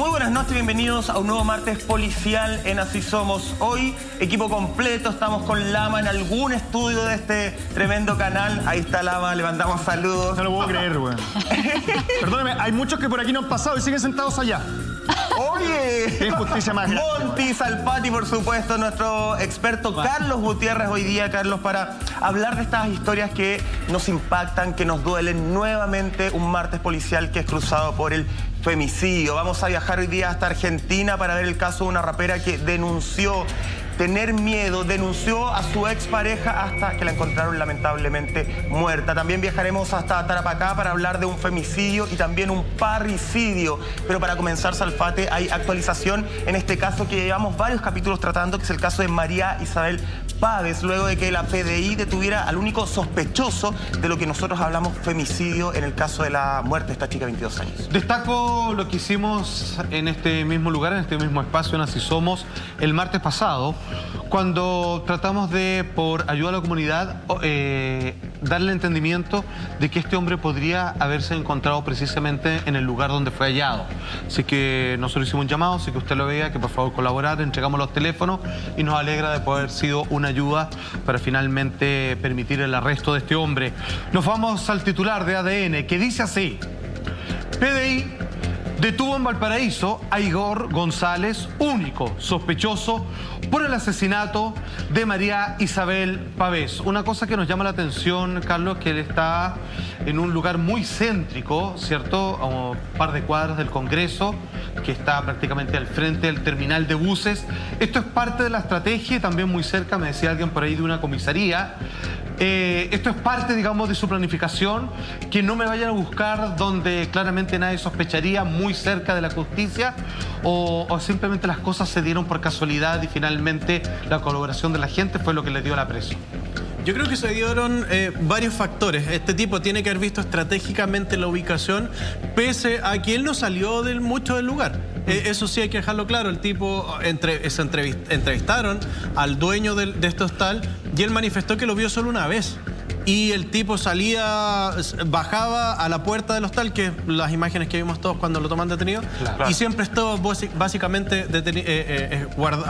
Muy buenas noches, bienvenidos a un nuevo martes policial en Así Somos. Hoy, equipo completo, estamos con Lama en algún estudio de este tremendo canal. Ahí está Lama, le mandamos saludos. No lo puedo creer, weón. Perdóneme, hay muchos que por aquí no han pasado y siguen sentados allá. Oye, qué injusticia más grande. Monty Salpati, por supuesto, nuestro experto Carlos Gutiérrez hoy día, Carlos, para hablar de estas historias que nos impactan, que nos duelen. Nuevamente un martes policial que es cruzado por el femicidio. Vamos a viajar hoy día hasta Argentina para ver el caso de una rapera que denunció tener miedo, denunció a su expareja hasta que la encontraron lamentablemente muerta. También viajaremos hasta Tarapacá para hablar de un femicidio y también un parricidio. Pero para comenzar, Salfate, hay actualización en este caso que llevamos varios capítulos tratando, que es el caso de María Isabel Pávez, luego de que la PDI detuviera al único sospechoso de lo que nosotros hablamos femicidio en el caso de la muerte de esta chica de 22 años. Destaco lo que hicimos en este mismo lugar, en este mismo espacio, en Así Somos, el martes pasado, cuando tratamos de, por ayuda a la comunidad, darle entendimiento de que este hombre podría haberse encontrado precisamente en el lugar donde fue hallado. Así que nosotros hicimos un llamado, así que usted lo vea, que por favor colaborar, entregamos los teléfonos y nos alegra de poder haber sido una ayuda para finalmente permitir el arresto de este hombre. Nos vamos al titular de ADN, que dice así: PDI detuvo en Valparaíso a Igor González, único sospechoso por el asesinato de María Isabel Pávez. Una cosa que nos llama la atención, Carlos, que él está en un lugar muy céntrico, ¿cierto? A un par de cuadras del Congreso, que está prácticamente al frente del terminal de buses. Esto es parte de la estrategia y también muy cerca, me decía alguien por ahí, de una comisaría. Esto es parte, digamos, de su planificación, que no me vayan a buscar donde claramente nadie sospecharía, muy cerca de la justicia, o simplemente las cosas se dieron por casualidad y finalmente la colaboración de la gente fue lo que le dio la presión. Yo creo que se dieron varios factores. Este tipo tiene que haber visto estratégicamente la ubicación, pese a que él no salió mucho del lugar. Eso sí hay que dejarlo claro. El tipo, se entrevistaron al dueño de este hostal y él manifestó que lo vio solo una vez. Y el tipo bajaba a la puerta del hostal, que las imágenes que vimos todos cuando lo toman detenido, claro. Y siempre estuvo básicamente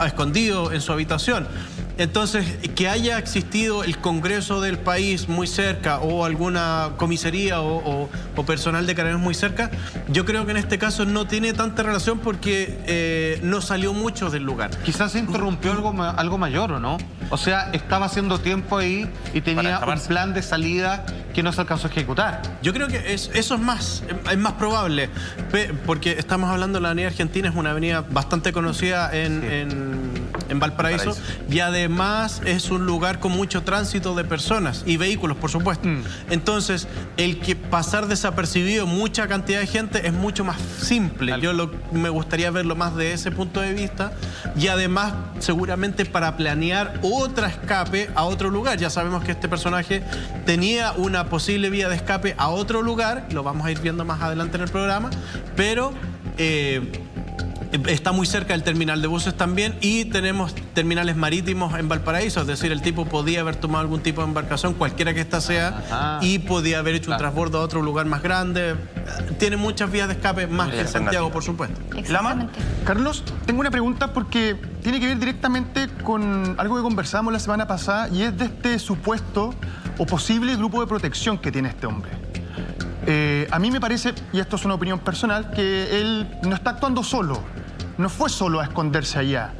escondido en su habitación. Entonces, que haya existido el Congreso del país muy cerca o alguna comisaría o personal de Carabineros muy cerca, yo creo que en este caso no tiene tanta relación porque no salió mucho del lugar. Quizás se interrumpió algo mayor, ¿o no? O sea, estaba haciendo tiempo ahí y tenía un plan de salida que no se alcanzó a ejecutar. Yo creo que eso es más probable, porque estamos hablando de la avenida Argentina, es una avenida bastante conocida en Valparaíso, y además es un lugar con mucho tránsito de personas y vehículos, por supuesto. Entonces, el que pasar desapercibido mucha cantidad de gente es mucho más simple. Yo me gustaría verlo más de ese punto de vista, y además seguramente para planear otra escape a otro lugar. Ya sabemos que este personaje tenía una posible vía de escape a otro lugar, lo vamos a ir viendo más adelante en el programa, pero está muy cerca del terminal de buses también, y tenemos terminales marítimos en Valparaíso, es decir, el tipo podía haber tomado algún tipo de embarcación, cualquiera que ésta sea, y podía haber hecho un transbordo a otro lugar más grande. Tiene muchas vías de escape más que Santiago, por supuesto. Lama. Carlos, tengo una pregunta porque tiene que ver directamente con algo que conversábamos la semana pasada, y es de este supuesto o posible grupo de protección que tiene este hombre. A mí me parece, y esto es una opinión personal, que él no está actuando solo. No fue solo a esconderse allá.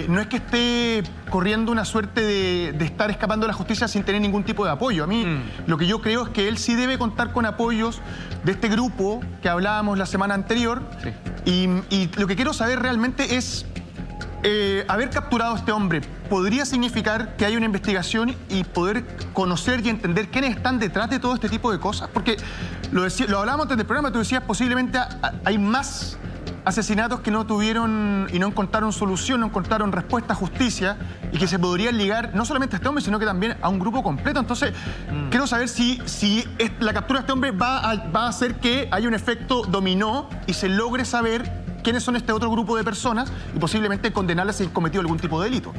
No es que esté corriendo una suerte de estar escapando de la justicia sin tener ningún tipo de apoyo. A mí lo que yo creo es que él sí debe contar con apoyos de este grupo que hablábamos la semana anterior. Sí. Y lo que quiero saber realmente es, haber capturado a este hombre, ¿podría significar que hay una investigación y poder conocer y entender quiénes están detrás de todo este tipo de cosas? Porque lo hablábamos antes del programa, tú decías posiblemente hay más asesinatos que no tuvieron y no encontraron solución, no encontraron respuesta a justicia, y que se podrían ligar no solamente a este hombre, sino que también a un grupo completo. Entonces, quiero saber si la captura de este hombre va a hacer que haya un efecto dominó y se logre saber quiénes son este otro grupo de personas y posiblemente condenarlas si han cometido algún tipo de delito.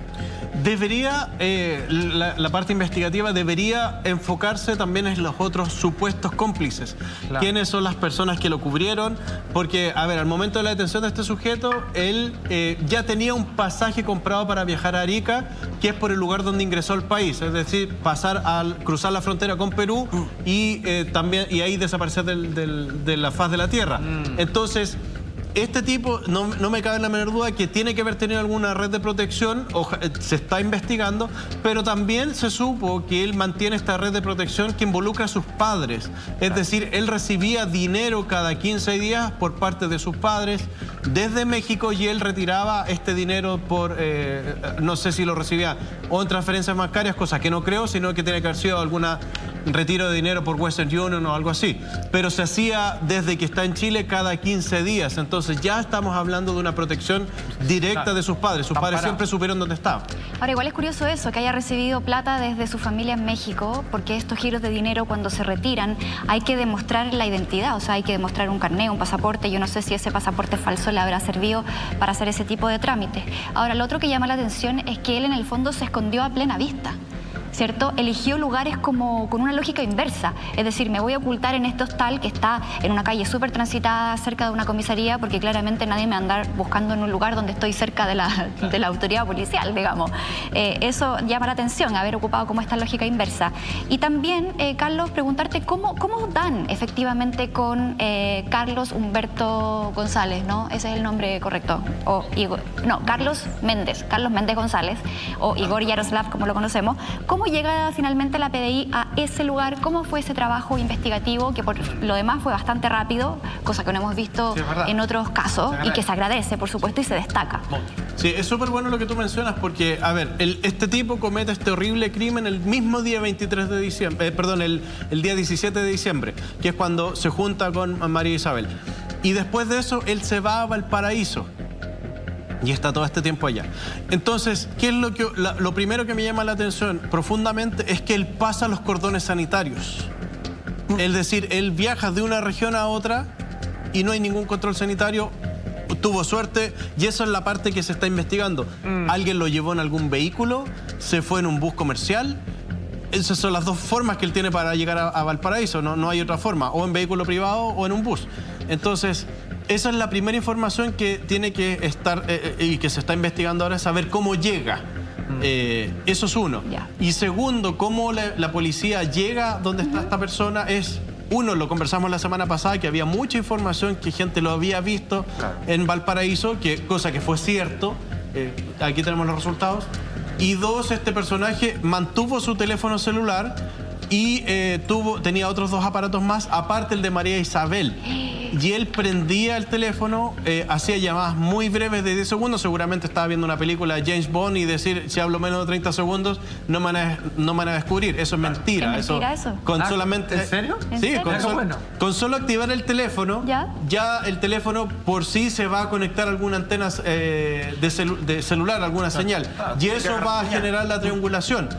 Debería, la parte investigativa debería enfocarse también en los otros supuestos cómplices. Claro. ¿Quiénes son las personas que lo cubrieron? Porque, a ver, al momento de la detención de este sujeto, él ya tenía un pasaje comprado para viajar a Arica, que es por el lugar donde ingresó al país. Es decir, cruzar la frontera con Perú y ahí desaparecer de la faz de la tierra. Entonces, este tipo, no me cabe la menor duda que tiene que haber tenido alguna red de protección, se está investigando, pero también se supo que él mantiene esta red de protección que involucra a sus padres. Es decir, él recibía dinero cada 15 días por parte de sus padres desde México y él retiraba este dinero por, no sé si lo recibía o en transferencias bancarias, cosa que no creo, sino que tiene que haber sido alguna retiro de dinero por Western Union o algo así. Pero se hacía desde que está en Chile cada 15 días. Entonces ya estamos hablando de una protección directa de sus padres. Sus padres siempre supieron dónde estaba. Ahora, igual es curioso eso, que haya recibido plata desde su familia en México, porque estos giros de dinero cuando se retiran hay que demostrar la identidad, o sea, hay que demostrar un carné, un pasaporte. Yo no sé si ese pasaporte falso le habrá servido para hacer ese tipo de trámites. Ahora, lo otro que llama la atención es que él en el fondo se escondió a plena vista, ¿cierto? Eligió lugares como con una lógica inversa, es decir, me voy a ocultar en este hostal que está en una calle súper transitada cerca de una comisaría, porque claramente nadie me va a andar buscando en un lugar donde estoy cerca de la autoridad policial, digamos. Eso llama la atención, haber ocupado como esta lógica inversa. Y también, Carlos, preguntarte cómo dan efectivamente con Carlos Humberto González, ¿no? Ese es el nombre correcto. O Igor, no, Carlos Méndez González, o Igor Yaroslav, como lo conocemos. ¿Cómo llega finalmente la PDI a ese lugar? ¿Cómo fue ese trabajo investigativo que por lo demás fue bastante rápido, cosa que no hemos visto en otros casos y que se agradece, por supuesto, y se destaca? Sí, es súper bueno lo que tú mencionas porque, a ver, este tipo comete este horrible crimen el mismo día 23 de diciembre, perdón, el día 17 de diciembre, que es cuando se junta con María Isabel. Y después de eso, él se va a Valparaíso. Y está todo este tiempo allá. Entonces, ¿qué es lo primero que me llama la atención profundamente? Es que él pasa los cordones sanitarios. Es decir, él viaja de una región a otra y no hay ningún control sanitario. Tuvo suerte y esa es la parte que se está investigando. ¿Alguien lo llevó en algún vehículo? ¿Se fue en un bus comercial? Esas son las dos formas que él tiene para llegar a Valparaíso. No hay otra forma. O en vehículo privado o en un bus. Entonces, esa es la primera información que tiene que estar y que se está investigando ahora, es saber cómo llega. Eso es uno. Y segundo, cómo la policía llega donde está esta persona es... Uno, lo conversamos la semana pasada, que había mucha información que gente lo había visto en Valparaíso, cosa que fue cierto. Aquí tenemos los resultados. Y dos, este personaje mantuvo su teléfono celular y tenía otros dos aparatos más, aparte el de María Isabel. Y él prendía el teléfono, hacía llamadas muy breves de 10 segundos. Seguramente estaba viendo una película de James Bond y decir, si hablo menos de 30 segundos, no me van a descubrir. Eso es mentira. ¿Es mentira eso? Con solamente, ¿En serio? Sí, con solo activar el teléfono, ya el teléfono por sí se va a conectar a alguna antena de celular, alguna señal. Y eso va a generar la triangulación.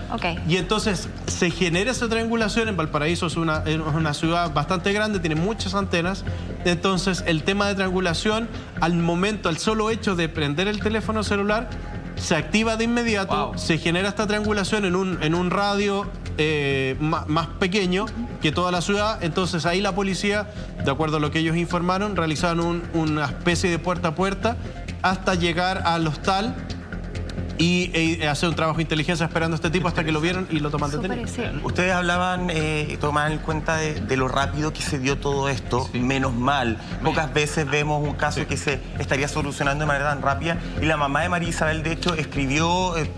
Y entonces se genera esa triangulación. En Valparaíso es una ciudad bastante grande, tiene muchas antenas. Entonces, el tema de triangulación, al solo hecho de prender el teléfono celular, se activa de inmediato, se genera esta triangulación en un radio más pequeño que toda la ciudad. Entonces, ahí la policía, de acuerdo a lo que ellos informaron, realizaron una especie de puerta a puerta hasta llegar al hostal y hacer un trabajo de inteligencia esperando a este tipo hasta que lo vieron y lo toman detenido. Ustedes hablaban, tomaban en cuenta de lo rápido que se dio todo esto, menos mal. Pocas veces vemos un caso que se estaría solucionando de manera tan rápida. Y la mamá de María Isabel, de hecho,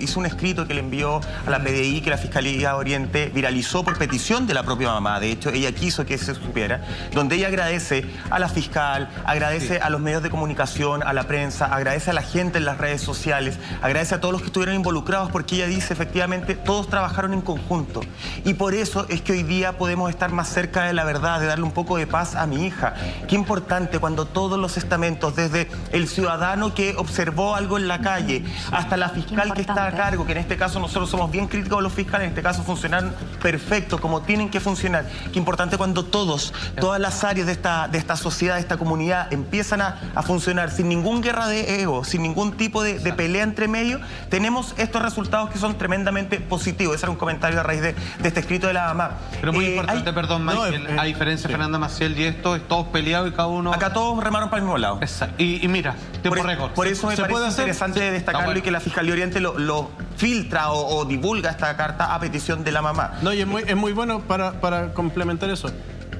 hizo un escrito que le envió a la PDI, que la Fiscalía Oriente viralizó por petición de la propia mamá. De hecho, ella quiso que se supiera, donde ella agradece a la fiscal, agradece a los medios de comunicación, a la prensa, agradece a la gente en las redes sociales, agradece a todos todos los que estuvieron involucrados, porque ella dice efectivamente todos trabajaron en conjunto. Y por eso es que hoy día podemos estar más cerca de la verdad, de darle un poco de paz a mi hija. Qué importante cuando todos los estamentos, desde el ciudadano que observó algo en la calle, hasta la fiscal que está a cargo, que en este caso nosotros somos bien críticos de los fiscales, en este caso funcionaron perfecto, como tienen que funcionar. Qué importante cuando todas las áreas de esta sociedad, de esta comunidad, empiezan a funcionar sin ningún guerra de ego, sin ningún tipo de pelea entre medio, tenemos estos resultados que son tremendamente positivos. Ese era un comentario a raíz de este escrito de la mamá. Pero muy importante, perdón, Michael, a diferencia de Fernanda Maciel y esto, es todos peleados y cada uno... Acá todos remaron para el mismo lado. Exacto. Y mira, tiempo récord. Por eso me parece interesante destacarlo y que la Fiscalía Oriente lo filtra o divulga esta carta a petición de la mamá. No, y es muy bueno para complementar eso.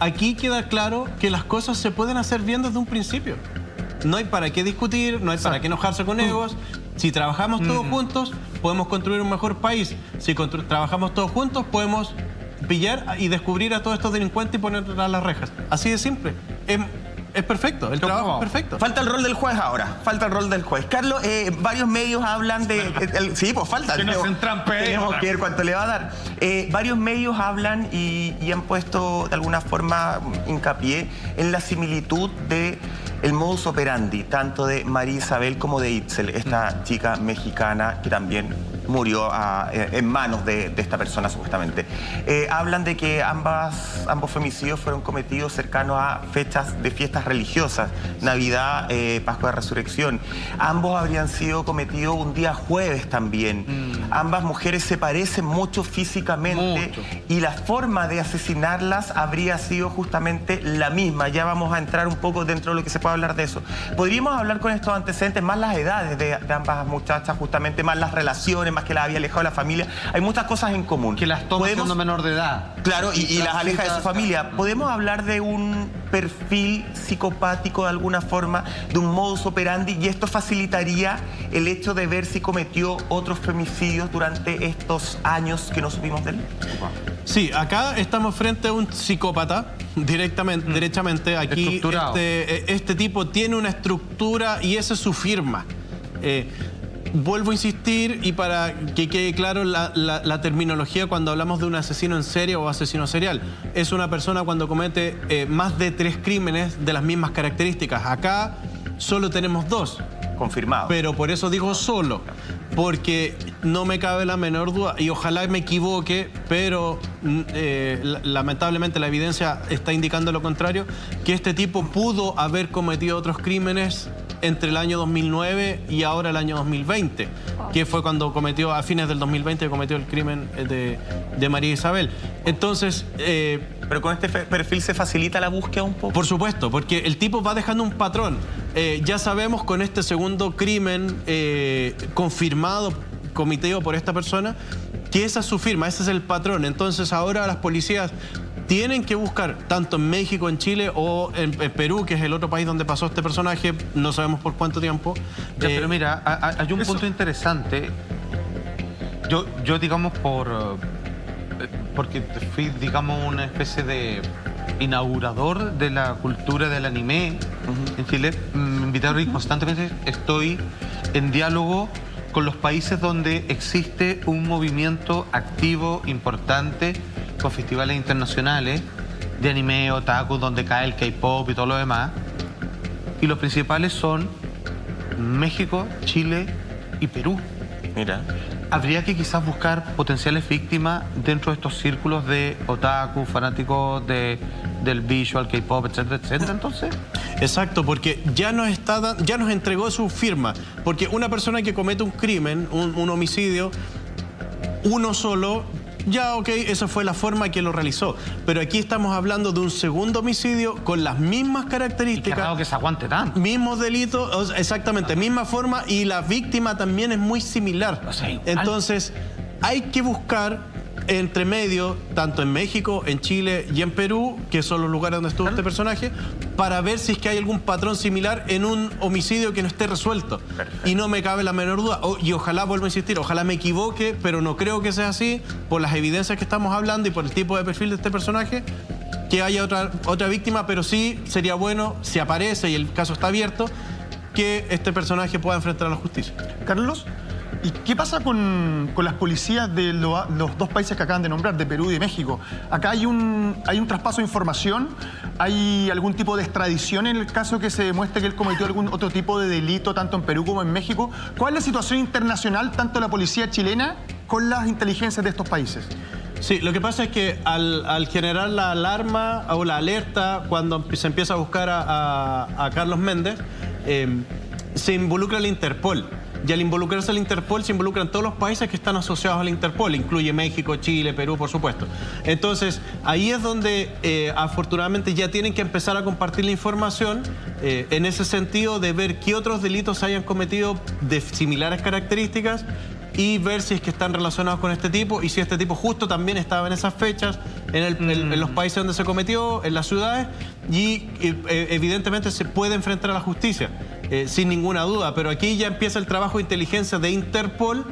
Aquí queda claro que las cosas se pueden hacer bien desde un principio. No hay para qué discutir, no hay para qué enojarse con egos. Si trabajamos todos juntos, podemos construir un mejor país. Si trabajamos todos juntos, podemos pillar y descubrir a todos estos delincuentes y ponerlos a las rejas. Así de simple. Es perfecto, el trabajo es perfecto. Falta el rol del juez ahora, falta el rol del juez. Carlos, varios medios hablan de... sí, pues falta. Que no se entrampe. Tenemos que ver cuánto le va a dar. Varios medios hablan y han puesto de alguna forma hincapié en la similitud de el modus operandi, tanto de María Isabel como de Itzel, esta chica mexicana que también murió en manos de esta persona supuestamente. Hablan de que ambos femicidios fueron cometidos cercanos a fechas de fiestas religiosas, Navidad, Pascua de Resurrección. Ambos habrían sido cometidos un día jueves también. Ambas mujeres se parecen mucho físicamente y la forma de asesinarlas habría sido justamente la misma. Ya vamos a entrar un poco dentro de lo que se puede hablar de eso. Podríamos hablar con estos antecedentes, más las edades de ambas muchachas, justamente más las relaciones, más que las había alejado de la familia. Hay muchas cosas en común. Que las toma siendo menor de edad. Claro, y las aleja de su familia. ¿Podemos hablar de un perfil psicopático de alguna forma, de un modus operandi, y esto facilitaría el hecho de ver si cometió otros femicidios durante estos años que no supimos de él? Sí, acá estamos frente a un psicópata, derechamente. Aquí este tipo tiene una estructura y esa es su firma. Vuelvo a insistir, y para que quede claro la terminología cuando hablamos de un asesino en serie o asesino serial. Es una persona cuando comete más de 3 crímenes de las mismas características. Acá solo tenemos 2. Confirmado. Pero por eso digo solo, porque no me cabe la menor duda, y ojalá me equivoque, pero lamentablemente la evidencia está indicando lo contrario, que este tipo pudo haber cometido otros crímenes entre el año 2009 y ahora el año 2020, que fue cuando cometió, a fines del 2020, cometió el crimen de María Isabel. Entonces... ¿Pero con este perfil se facilita la búsqueda un poco? Por supuesto, porque el tipo va dejando un patrón. Ya sabemos con este segundo crimen confirmado, cometido por esta persona, que esa es su firma, ese es el patrón. Entonces ahora las policías tienen que buscar, tanto en México, en Chile o en Perú, que es el otro país donde pasó este personaje, no sabemos por cuánto tiempo. Pero mira, hay un punto interesante. Yo digamos, porque fui, digamos, una especie de inaugurador de la cultura del anime en Chile. Me invitaron y constantemente estoy en diálogo con los países donde existe un movimiento activo, importante, con festivales internacionales de anime, otaku, donde cae el K-pop y todo lo demás. Y los principales son México, Chile y Perú. Mira. Habría que quizás buscar potenciales víctimas dentro de estos círculos de otaku, fanáticos del visual, K-pop, etcétera, etcétera, entonces. Exacto, porque ya nos entregó su firma. Porque una persona que comete un crimen, un homicidio, uno solo, ya ok, esa fue la forma que lo realizó. Pero aquí estamos hablando de un segundo homicidio con las mismas características. Y qué raro que se aguante tanto. Mismos delitos, exactamente, misma forma, y la víctima también es muy similar. O sea, igual. Entonces, hay que buscar entre medio, tanto en México, en Chile y en Perú, que son los lugares donde estuvo este personaje, para ver si es que hay algún patrón similar en un homicidio que no esté resuelto. Perfecto. Y no me cabe la menor duda. Y ojalá, vuelvo a insistir, ojalá me equivoque, pero no creo que sea así, por las evidencias que estamos hablando y por el tipo de perfil de este personaje, que haya otra víctima, pero sí sería bueno, si aparece y el caso está abierto, que este personaje pueda enfrentar a la justicia. Carlos, ¿Y qué pasa con las policías de los dos países que acaban de nombrar, de Perú y de México? Acá hay un traspaso de información, hay algún tipo de extradición en el caso que se demuestre que él cometió algún otro tipo de delito, tanto en Perú como en México. ¿Cuál es la situación internacional, tanto la policía chilena con las inteligencias de estos países? Sí, lo que pasa es que al generar la alarma o la alerta, cuando se empieza a buscar a Carlos Méndez, se involucra la Interpol. Y al involucrarse al Interpol, se involucran todos los países que están asociados al Interpol, incluye México, Chile, Perú, por supuesto. Entonces, ahí es donde afortunadamente ya tienen que empezar a compartir la información en ese sentido de ver qué otros delitos se hayan cometido de similares características y ver si es que están relacionados con este tipo y si este tipo justo también estaba en esas fechas, en los países donde se cometió, en las ciudades, y evidentemente se puede enfrentar a la justicia, sin ninguna duda. Pero aquí ya empieza el trabajo de inteligencia de Interpol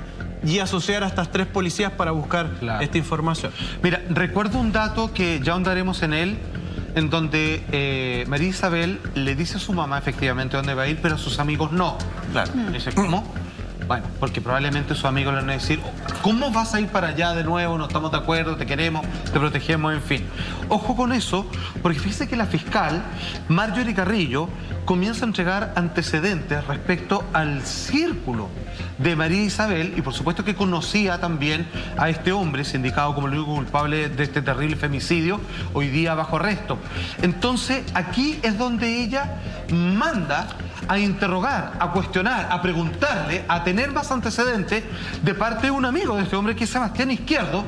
y asociar a estas tres policías para buscar esta información. Mira, recuerdo un dato que ya ahondaremos en él, en donde María Isabel le dice a su mamá efectivamente dónde va a ir, pero a sus amigos no. Claro. Dice, ¿cómo? Bueno, porque probablemente sus amigos le van a decir, ¿cómo vas a ir para allá de nuevo? No estamos de acuerdo, te queremos, te protegemos, en fin. Ojo con eso, porque fíjese que la fiscal, Marjorie Carrillo, comienza a entregar antecedentes respecto al círculo de María Isabel y por supuesto que conocía también a este hombre, sindicado como el único culpable de este terrible femicidio, hoy día bajo arresto. Entonces, aquí es donde ella manda a interrogar, a cuestionar, a preguntarle, a tener más antecedentes de parte de un amigo de este hombre que es Sebastián Izquierdo,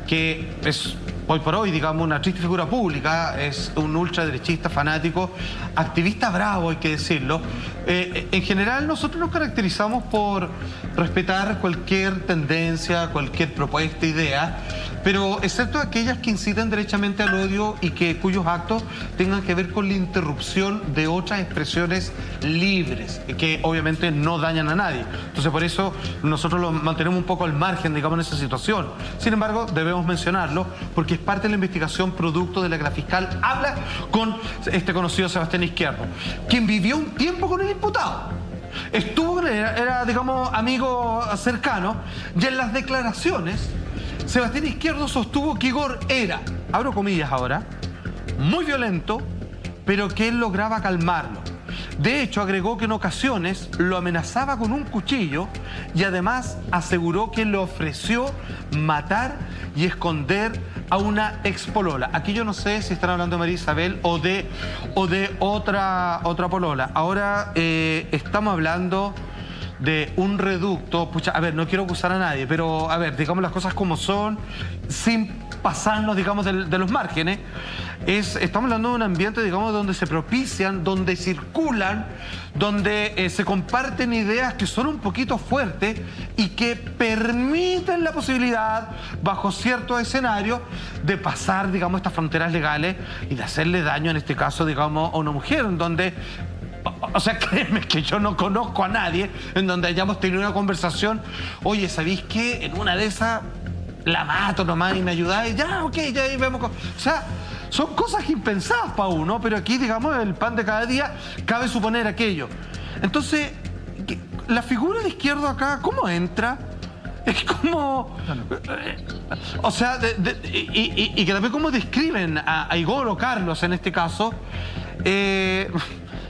que es hoy por hoy, digamos, una triste figura pública, es un ultraderechista fanático, activista bravo, hay que decirlo. En general, nosotros nos caracterizamos por respetar cualquier tendencia, cualquier propuesta, idea, pero excepto aquellas que inciten derechamente al odio y cuyos actos tengan que ver con la interrupción de otras expresiones libres, que obviamente no dañan a nadie. Entonces, por eso nosotros lo mantenemos un poco al margen, digamos, en esa situación. Sin embargo, debemos mencionarlo porque es parte de la investigación producto de la que la fiscal habla con este conocido Sebastián Izquierdo, quien vivió un tiempo con el imputado. Estuvo con él, era, digamos, amigo cercano, y en las declaraciones Sebastián Izquierdo sostuvo que Igor era, abro comillas ahora, muy violento, pero que él lograba calmarlo. De hecho, agregó que en ocasiones lo amenazaba con un cuchillo y además aseguró que le ofreció matar y esconder a una expolola. Aquí yo no sé si están hablando de María Isabel o de otra polola. Ahora estamos hablando de un reducto, pucha, a ver, no quiero acusar a nadie, pero a ver, digamos las cosas como son, sin pasarnos, digamos, de los márgenes. Estamos hablando de un ambiente, digamos, donde se propician, donde circulan, donde se comparten ideas que son un poquito fuertes y que permiten la posibilidad, bajo ciertos escenarios, de pasar, digamos, estas fronteras legales y de hacerle daño, en este caso, digamos, a una mujer, en donde... O sea, créeme que yo no conozco a nadie en donde hayamos tenido una conversación. Oye, ¿sabéis qué? En una de esas la mato nomás y me ayudáis. Ya, ok, ya ahí vemos. O sea, son cosas impensadas para uno, pero aquí, digamos, el pan de cada día cabe suponer aquello. Entonces, la figura de Izquierdo acá, ¿cómo entra? Es como... O sea, y que también cómo describen a Igor o Carlos en este caso.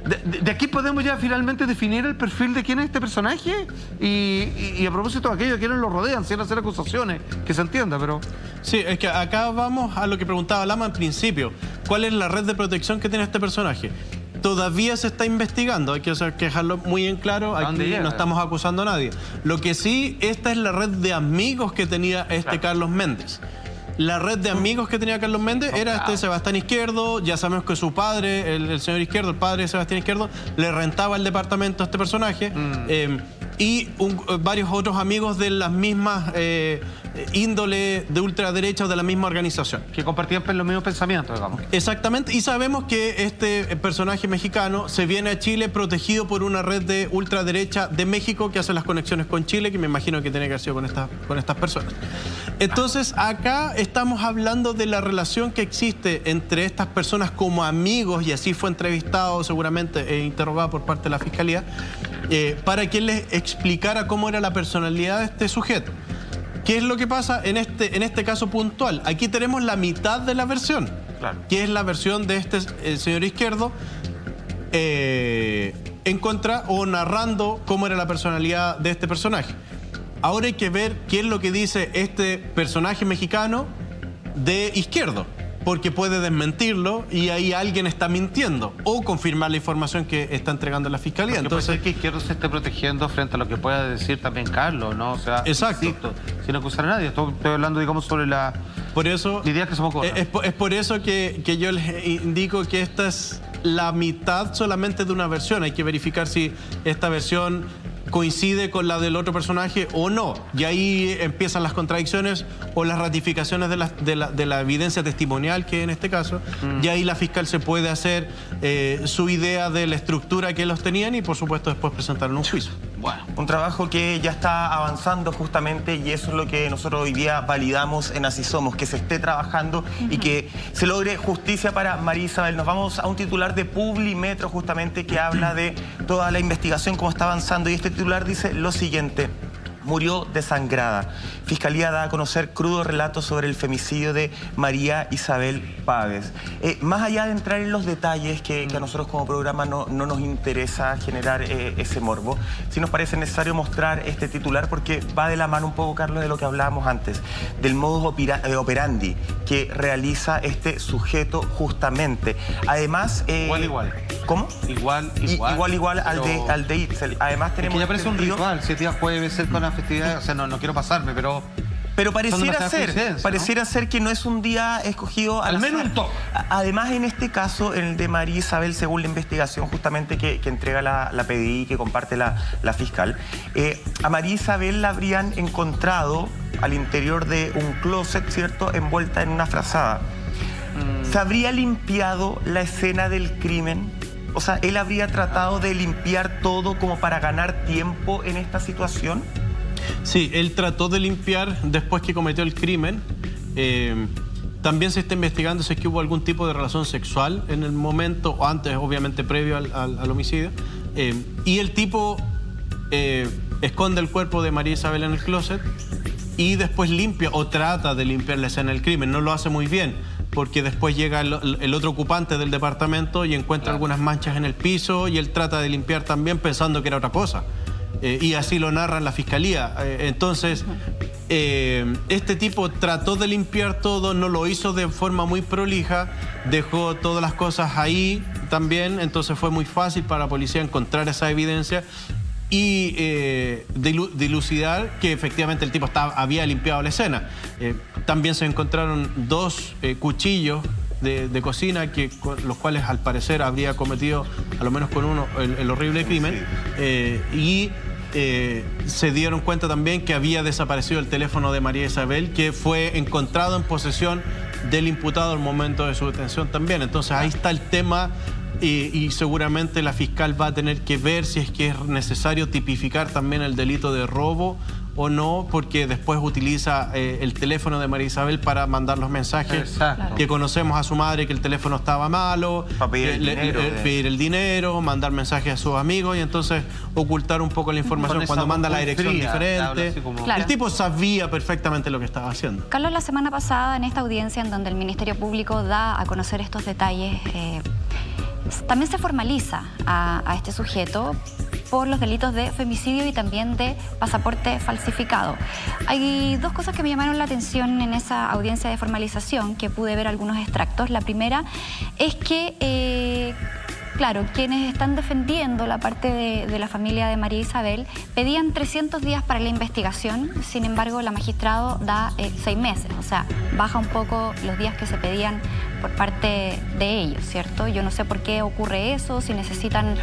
De aquí podemos ya finalmente definir el perfil de quién es este personaje y a propósito de aquello, quienes lo rodean, sin hacer acusaciones, que se entienda, pero... Sí, es que acá vamos a lo que preguntaba Lama al principio. ¿Cuál es la red de protección que tiene este personaje? Todavía se está investigando, hay que dejarlo muy en claro, aquí no estamos acusando a nadie. Lo que sí, esta es la red de amigos que tenía Carlos Méndez. La red de amigos que tenía Carlos Méndez era Sebastián Izquierdo. Ya sabemos que su padre, el señor Izquierdo, el padre de Sebastián Izquierdo, le rentaba el departamento a este personaje. Y varios otros amigos de las mismas índole de ultraderecha o de la misma organización. Que compartían los mismos pensamientos, digamos. Exactamente, y sabemos que este personaje mexicano se viene a Chile protegido por una red de ultraderecha de México que hace las conexiones con Chile, que me imagino que tiene que haber sido con estas personas. Entonces, acá estamos hablando de la relación que existe entre estas personas como amigos, y así fue entrevistado seguramente e interrogado por parte de la Fiscalía, para que les explicara cómo era la personalidad de este sujeto. ¿Qué es lo que pasa en este caso puntual? Aquí tenemos la mitad de la versión, que es la versión de el señor Izquierdo, en contra o narrando cómo era la personalidad de este personaje. Ahora hay que ver qué es lo que dice este personaje mexicano de Izquierdo, porque puede desmentirlo y ahí alguien está mintiendo o confirmar la información que está entregando la Fiscalía. Porque entonces puede ser que Izquierdo se esté protegiendo frente a lo que pueda decir también Carlos, ¿no? O sea, exacto. Insisto, sin acusar a nadie. Estoy hablando, digamos, sobre la idea que se me ocurre. Es por eso que yo les indico que esta es la mitad solamente de una versión. Hay que verificar si esta versión coincide con la del otro personaje o no. Y ahí empiezan las contradicciones o las ratificaciones de la evidencia testimonial, que en este caso, y ahí la fiscal se puede hacer su idea de la estructura que ellos tenían y por supuesto después presentar en un juicio. Bueno, un trabajo que ya está avanzando justamente y eso es lo que nosotros hoy día validamos en Así Somos, que se esté trabajando y que se logre justicia para María Isabel. Nos vamos a un titular de Publimetro justamente que habla de toda la investigación, cómo está avanzando, y este titular dice lo siguiente: murió desangrada. Fiscalía da a conocer crudo relato sobre el femicidio de María Isabel Páez. Más allá de entrar en los detalles que a nosotros como programa no nos interesa generar ese morbo, sí nos parece necesario mostrar este titular porque va de la mano un poco, Carlos, de lo que hablábamos antes, del modus operandi que realiza este sujeto justamente. Además... Igual. ¿Cómo? Igual al de Itzel. Además tenemos... Es que ya parece un ritual, si el día jueves ser con la festividad, o sea, no quiero pasarme, pero pareciera ser que no es un día escogido al menos azar. un toque. Además, en este caso, en el de María Isabel, según la investigación justamente que entrega la PDI, que comparte la fiscal, a María Isabel la habrían encontrado al interior de un closet, ¿cierto?, envuelta en una frazada. ¿Se habría limpiado la escena del crimen? O sea, ¿él habría tratado de limpiar todo como para ganar tiempo en esta situación? Sí, él trató de limpiar después que cometió el crimen. También se está investigando si es que hubo algún tipo de relación sexual en el momento, o antes, obviamente, previo al homicidio. Y el tipo esconde el cuerpo de María Isabel en el closet y después limpia o trata de limpiar la escena del crimen. No lo hace muy bien, porque después llega el otro ocupante del departamento y encuentra algunas manchas en el piso y él trata de limpiar también pensando que era otra cosa. Y así lo narra en la fiscalía. Entonces, este tipo trató de limpiar todo, no lo hizo de forma muy prolija, dejó todas las cosas ahí también, entonces fue muy fácil para la policía encontrar esa evidencia y dilucidar que efectivamente el tipo había limpiado la escena. También se encontraron 2 cuchillos de cocina con los cuales al parecer habría cometido, a lo menos con uno, el horrible crimen. Y se dieron cuenta también que había desaparecido el teléfono de María Isabel, que fue encontrado en posesión del imputado al momento de su detención también. Entonces ahí está el tema. Y seguramente la fiscal va a tener que ver si es que es necesario tipificar también el delito de robo o no, porque después utiliza el teléfono de María Isabel para mandar los mensajes. Que conocemos a su madre que el teléfono estaba malo, para pedir el dinero, mandar mensajes a sus amigos y entonces ocultar un poco la información cuando manda la dirección diferente. Claro. El tipo sabía perfectamente lo que estaba haciendo. Carlos, la semana pasada en esta audiencia en donde el Ministerio Público da a conocer estos detalles, también se formaliza a este sujeto por los delitos de femicidio y también de pasaporte falsificado. Hay 2 cosas que me llamaron la atención en esa audiencia de formalización, que pude ver algunos extractos. La primera es que, claro, quienes están defendiendo la parte de la familia de María Isabel pedían 300 días para la investigación, sin embargo la magistrado da 6 meses, o sea, baja un poco los días que se pedían por parte de ellos, ¿cierto? Yo no sé por qué ocurre eso, si necesitaban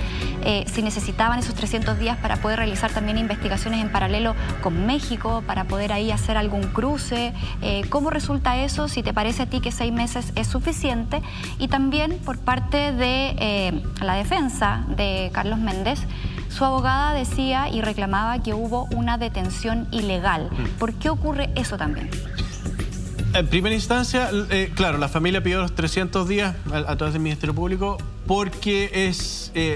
esos 300 días para poder realizar también investigaciones en paralelo con México, para poder ahí hacer algún cruce. ¿Cómo resulta eso? Si te parece a ti que 6 meses es suficiente. Y también por parte de la defensa de Carlos Méndez, su abogada decía y reclamaba que hubo una detención ilegal. ¿Por qué ocurre eso también? En primera instancia, claro, la familia pidió los 300 días a través del Ministerio Público porque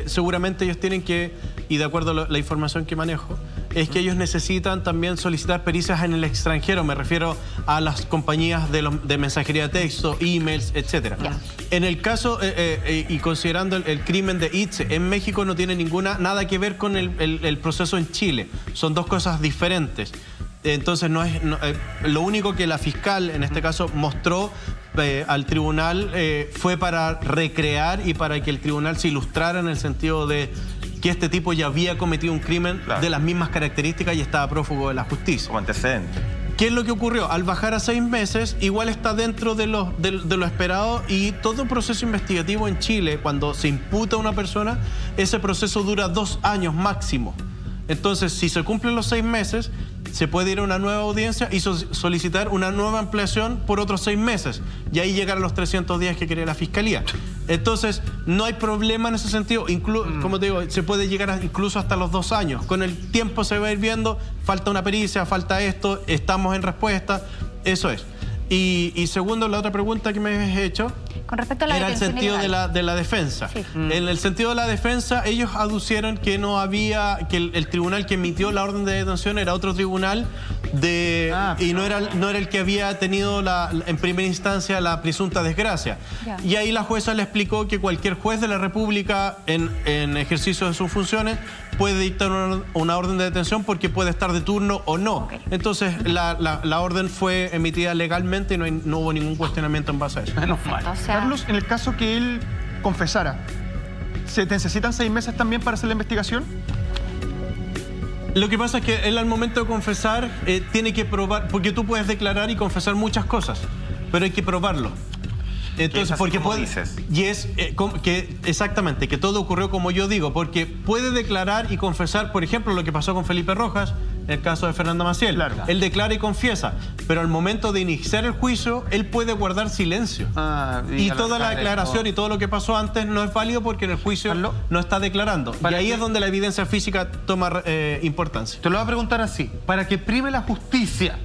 seguramente ellos tienen que y de acuerdo a la información que manejo, es que ellos necesitan también solicitar pericias en el extranjero. Me refiero a las compañías de mensajería de texto, emails, etc. En el caso, y considerando el crimen de Itze, en México no tiene nada que ver con el proceso en Chile. Son dos cosas diferentes. Entonces, lo único que la fiscal, en este caso, mostró al tribunal fue para recrear y para que el tribunal se ilustrara en el sentido de que este tipo ya había cometido un crimen de las mismas características y estaba prófugo de la justicia. Como antecedente. ¿Qué es lo que ocurrió? Al bajar a 6 meses, igual está dentro de lo esperado, y todo proceso investigativo en Chile, cuando se imputa a una persona, ese proceso dura 2 años máximo. Entonces, si se cumplen los 6 meses, se puede ir a una nueva audiencia y solicitar una nueva ampliación por otros 6 meses. Y ahí llegar a los 300 días que quería la Fiscalía. Entonces, no hay problema en ese sentido. Como te digo, se puede llegar incluso hasta los 2 años. Con el tiempo se va a ir viendo, falta una pericia, falta esto, estamos en respuesta. Eso es. Y segundo, la otra pregunta que me has hecho... Con respecto a la era el sentido de la defensa. Sí. En el sentido de la defensa, ellos aducieron que no había, que el tribunal que emitió la orden de detención era otro tribunal y no era el que había tenido en primera instancia la presunta desgracia. Y ahí la jueza le explicó que cualquier juez de la República en ejercicio de sus funciones puede dictar una orden de detención porque puede estar de turno o no. Entonces la orden fue emitida legalmente y no hubo ningún cuestionamiento en base a eso. Perfecto, o sea... Carlos, en el caso que él confesara, ¿se necesitan 6 meses también para hacer la investigación? Lo que pasa es que él al momento de confesar tiene que probar, porque tú puedes declarar y confesar muchas cosas, pero hay que probarlo. Entonces, porque dices. Y es exactamente, que todo ocurrió como yo digo, porque puede declarar y confesar, por ejemplo, lo que pasó con Felipe Rojas, en el caso de Fernanda Maciel. Claro. Él declara y confiesa, pero al momento de iniciar el juicio, él puede guardar silencio. Y toda la declaración y todo lo que pasó antes no es válido porque en el juicio no está declarando. Y ahí es donde la evidencia física toma importancia. Te lo voy a preguntar así, para que prime la justicia,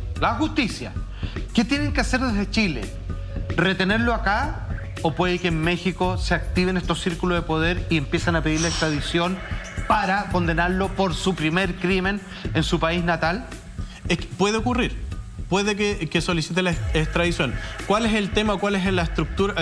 ¿qué tienen que hacer desde Chile? ¿Retenerlo acá o puede que en México se activen estos círculos de poder y empiezan a pedir la extradición para condenarlo por su primer crimen en su país natal? Puede ocurrir. Puede que solicite la extradición. ¿Cuál es el tema, cuál es la estructura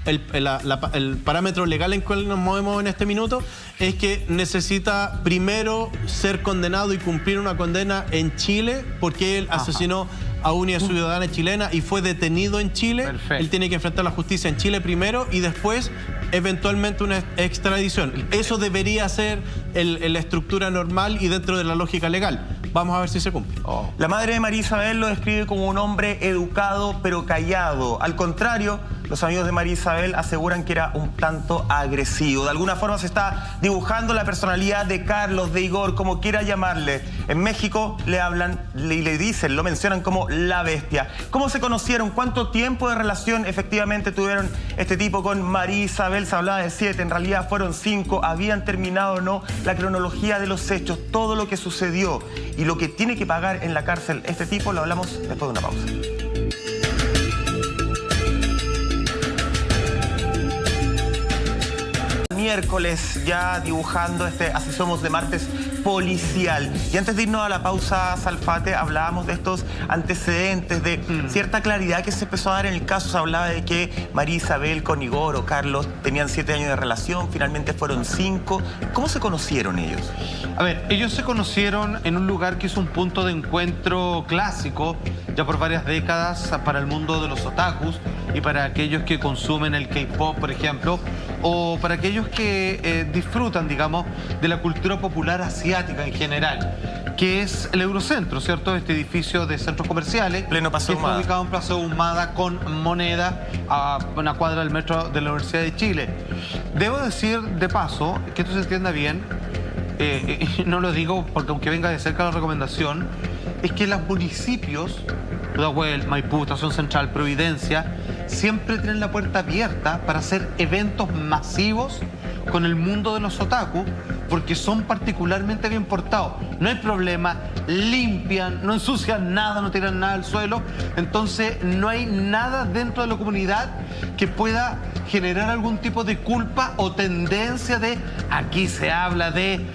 el parámetro legal en cual nos movemos en este minuto? Es que necesita primero ser condenado y cumplir una condena en Chile porque él asesinó a una ciudadana chilena y fue detenido en Chile. Perfecto. Él tiene que enfrentar la justicia en Chile primero y después eventualmente una extradición. Eso debería ser la estructura normal y dentro de la lógica legal. Vamos a ver si se cumple. La madre de María Isabel lo describe como un hombre educado pero callado. Al contrario, los amigos de María Isabel aseguran que era un tanto agresivo. De alguna forma se está dibujando la personalidad de Carlos, de Igor, como quiera llamarle. En México le hablan y le dicen, lo mencionan como la bestia. ¿Cómo se conocieron? ¿Cuánto tiempo de relación efectivamente tuvieron este tipo con María Isabel? Se hablaba de 7, en realidad fueron 5. ¿Habían terminado o no? La cronología de los hechos, todo lo que sucedió y lo que tiene que pagar en la cárcel este tipo, lo hablamos después de una pausa. Miércoles ya dibujando Así Somos de martes policial. Y antes de irnos a la pausa, Salfate, hablábamos de estos antecedentes, de cierta claridad que se empezó a dar en el caso. Se hablaba de que María Isabel con Igor o Carlos tenían 7 años de relación, finalmente fueron 5. ¿Cómo se conocieron ellos? A ver, ellos se conocieron en un lugar que es un punto de encuentro clásico ya por varias décadas para el mundo de los otakus y para aquellos que consumen el K-pop, por ejemplo, o para aquellos que disfrutan, digamos, de la cultura popular asiática en general, que es el Eurocentro, ¿cierto? Este edificio de centros comerciales, pleno Paseo que está ubicado en Plaza Ahumada con Moneda, a una cuadra del metro de la Universidad de Chile. Debo decir, de paso, que esto se entienda bien, no lo digo porque aunque venga de cerca la recomendación, es que los municipios, Pudahuel, Maipú, Estación Central, Providencia, siempre tienen la puerta abierta para hacer eventos masivos con el mundo de los otaku, porque son particularmente bien portados. No hay problema, limpian, no ensucian nada, no tiran nada al suelo. Entonces no hay nada dentro de la comunidad que pueda generar algún tipo de culpa o tendencia de aquí se habla de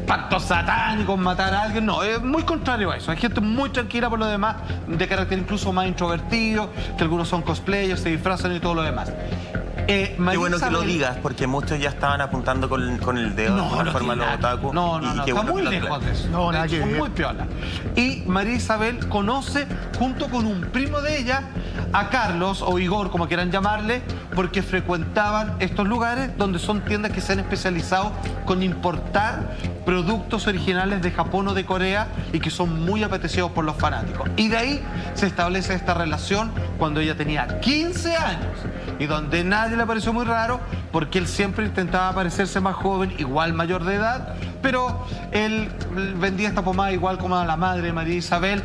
pactos satánicos, matar a alguien. No, es muy contrario a eso. Hay gente muy tranquila por lo demás, de carácter incluso más introvertido, que algunos son cosplayers, se disfrazan y todo lo demás. Qué bueno que lo digas, porque muchos ya estaban apuntando con el dedo de alguna forma a los otaku. No, está muy lejos de eso. No, nada que ver. Muy piola. Y María Isabel conoce, junto con un primo de ella, a Carlos, o Igor, como quieran llamarle, porque frecuentaban estos lugares donde son tiendas que se han especializado con importar productos originales de Japón o de Corea y que son muy apetecidos por los fanáticos. Y de ahí se establece esta relación cuando ella tenía 15 años y donde nadie le pareció muy raro porque él siempre intentaba parecerse más joven, igual mayor de edad, pero él vendía esta pomada igual como a la madre de María Isabel,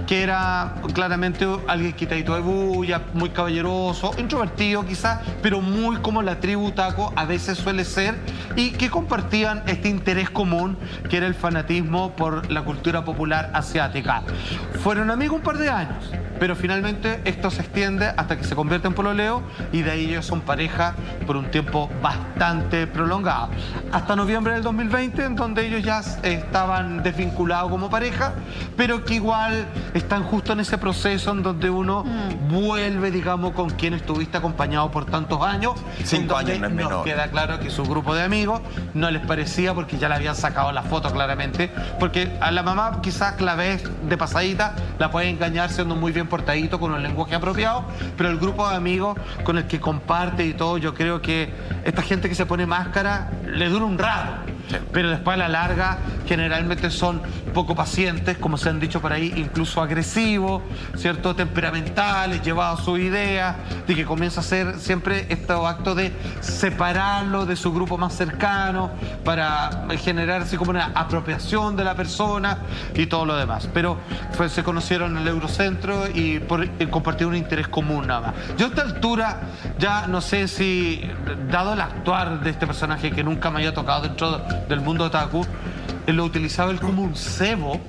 que era claramente alguien quitadito de bulla, muy caballeroso, introvertido quizás, pero muy como la tribu taco a veces suele ser, y que compartían este interés común que era el fanatismo por la cultura popular asiática. Fueron amigos un par de años, pero finalmente esto se extiende hasta que se convierte en pololeo y de ahí ellos son pareja por un tiempo bastante prolongado. Hasta noviembre del 2020, en donde ellos ya estaban desvinculados como pareja, pero que igual están justo en ese proceso en donde uno vuelve, digamos, con quien estuviste acompañado por tantos años. 5 años no es menor. Nos queda claro que su grupo de amigos no les parecía porque ya le habían sacado la foto claramente, porque a la mamá quizás la ves de pasadita, la puede engañar siendo muy bien portadito con un lenguaje apropiado, pero el grupo de amigos con el que comparte y todo, yo creo que esta gente que se pone máscara le dura un rato, sí, pero después a la larga generalmente son poco pacientes, como se han dicho por ahí, incluso agresivos, ¿cierto? Temperamentales, llevados a su idea, de que comienza a hacer siempre estos actos de separarlo de su grupo más cercano para generar así como una apropiación de la persona y todo lo demás. Pero se conocieron en el Eurocentro y compartieron un interés común nada más. Yo a esta altura ya no sé si, dado el actuar de este personaje que nunca me haya tocado dentro del mundo otaku, él lo utilizaba él como un cebo.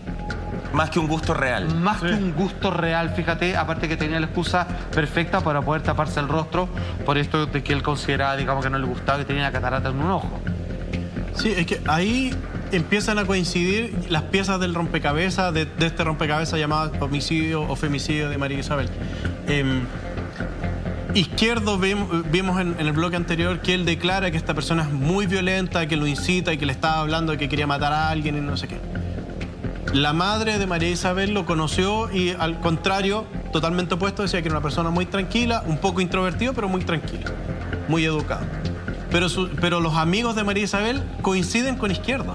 Más que un gusto real. Más que un gusto real, fíjate, aparte que tenía la excusa perfecta para poder taparse el rostro por esto de que él consideraba, digamos, que no le gustaba, que tenía una catarata en un ojo. Sí, es que ahí empiezan a coincidir las piezas del rompecabezas, de este rompecabezas llamado homicidio o femicidio de María Isabel. Izquierdo vimos en el bloque anterior que él declara que esta persona es muy violenta, que lo incita y que le estaba hablando de que quería matar a alguien y no sé qué. La madre de María Isabel lo conoció y al contrario, totalmente opuesto, decía que era una persona muy tranquila, un poco introvertido, pero muy tranquila, muy educado. Pero los amigos de María Isabel coinciden con Izquierdo.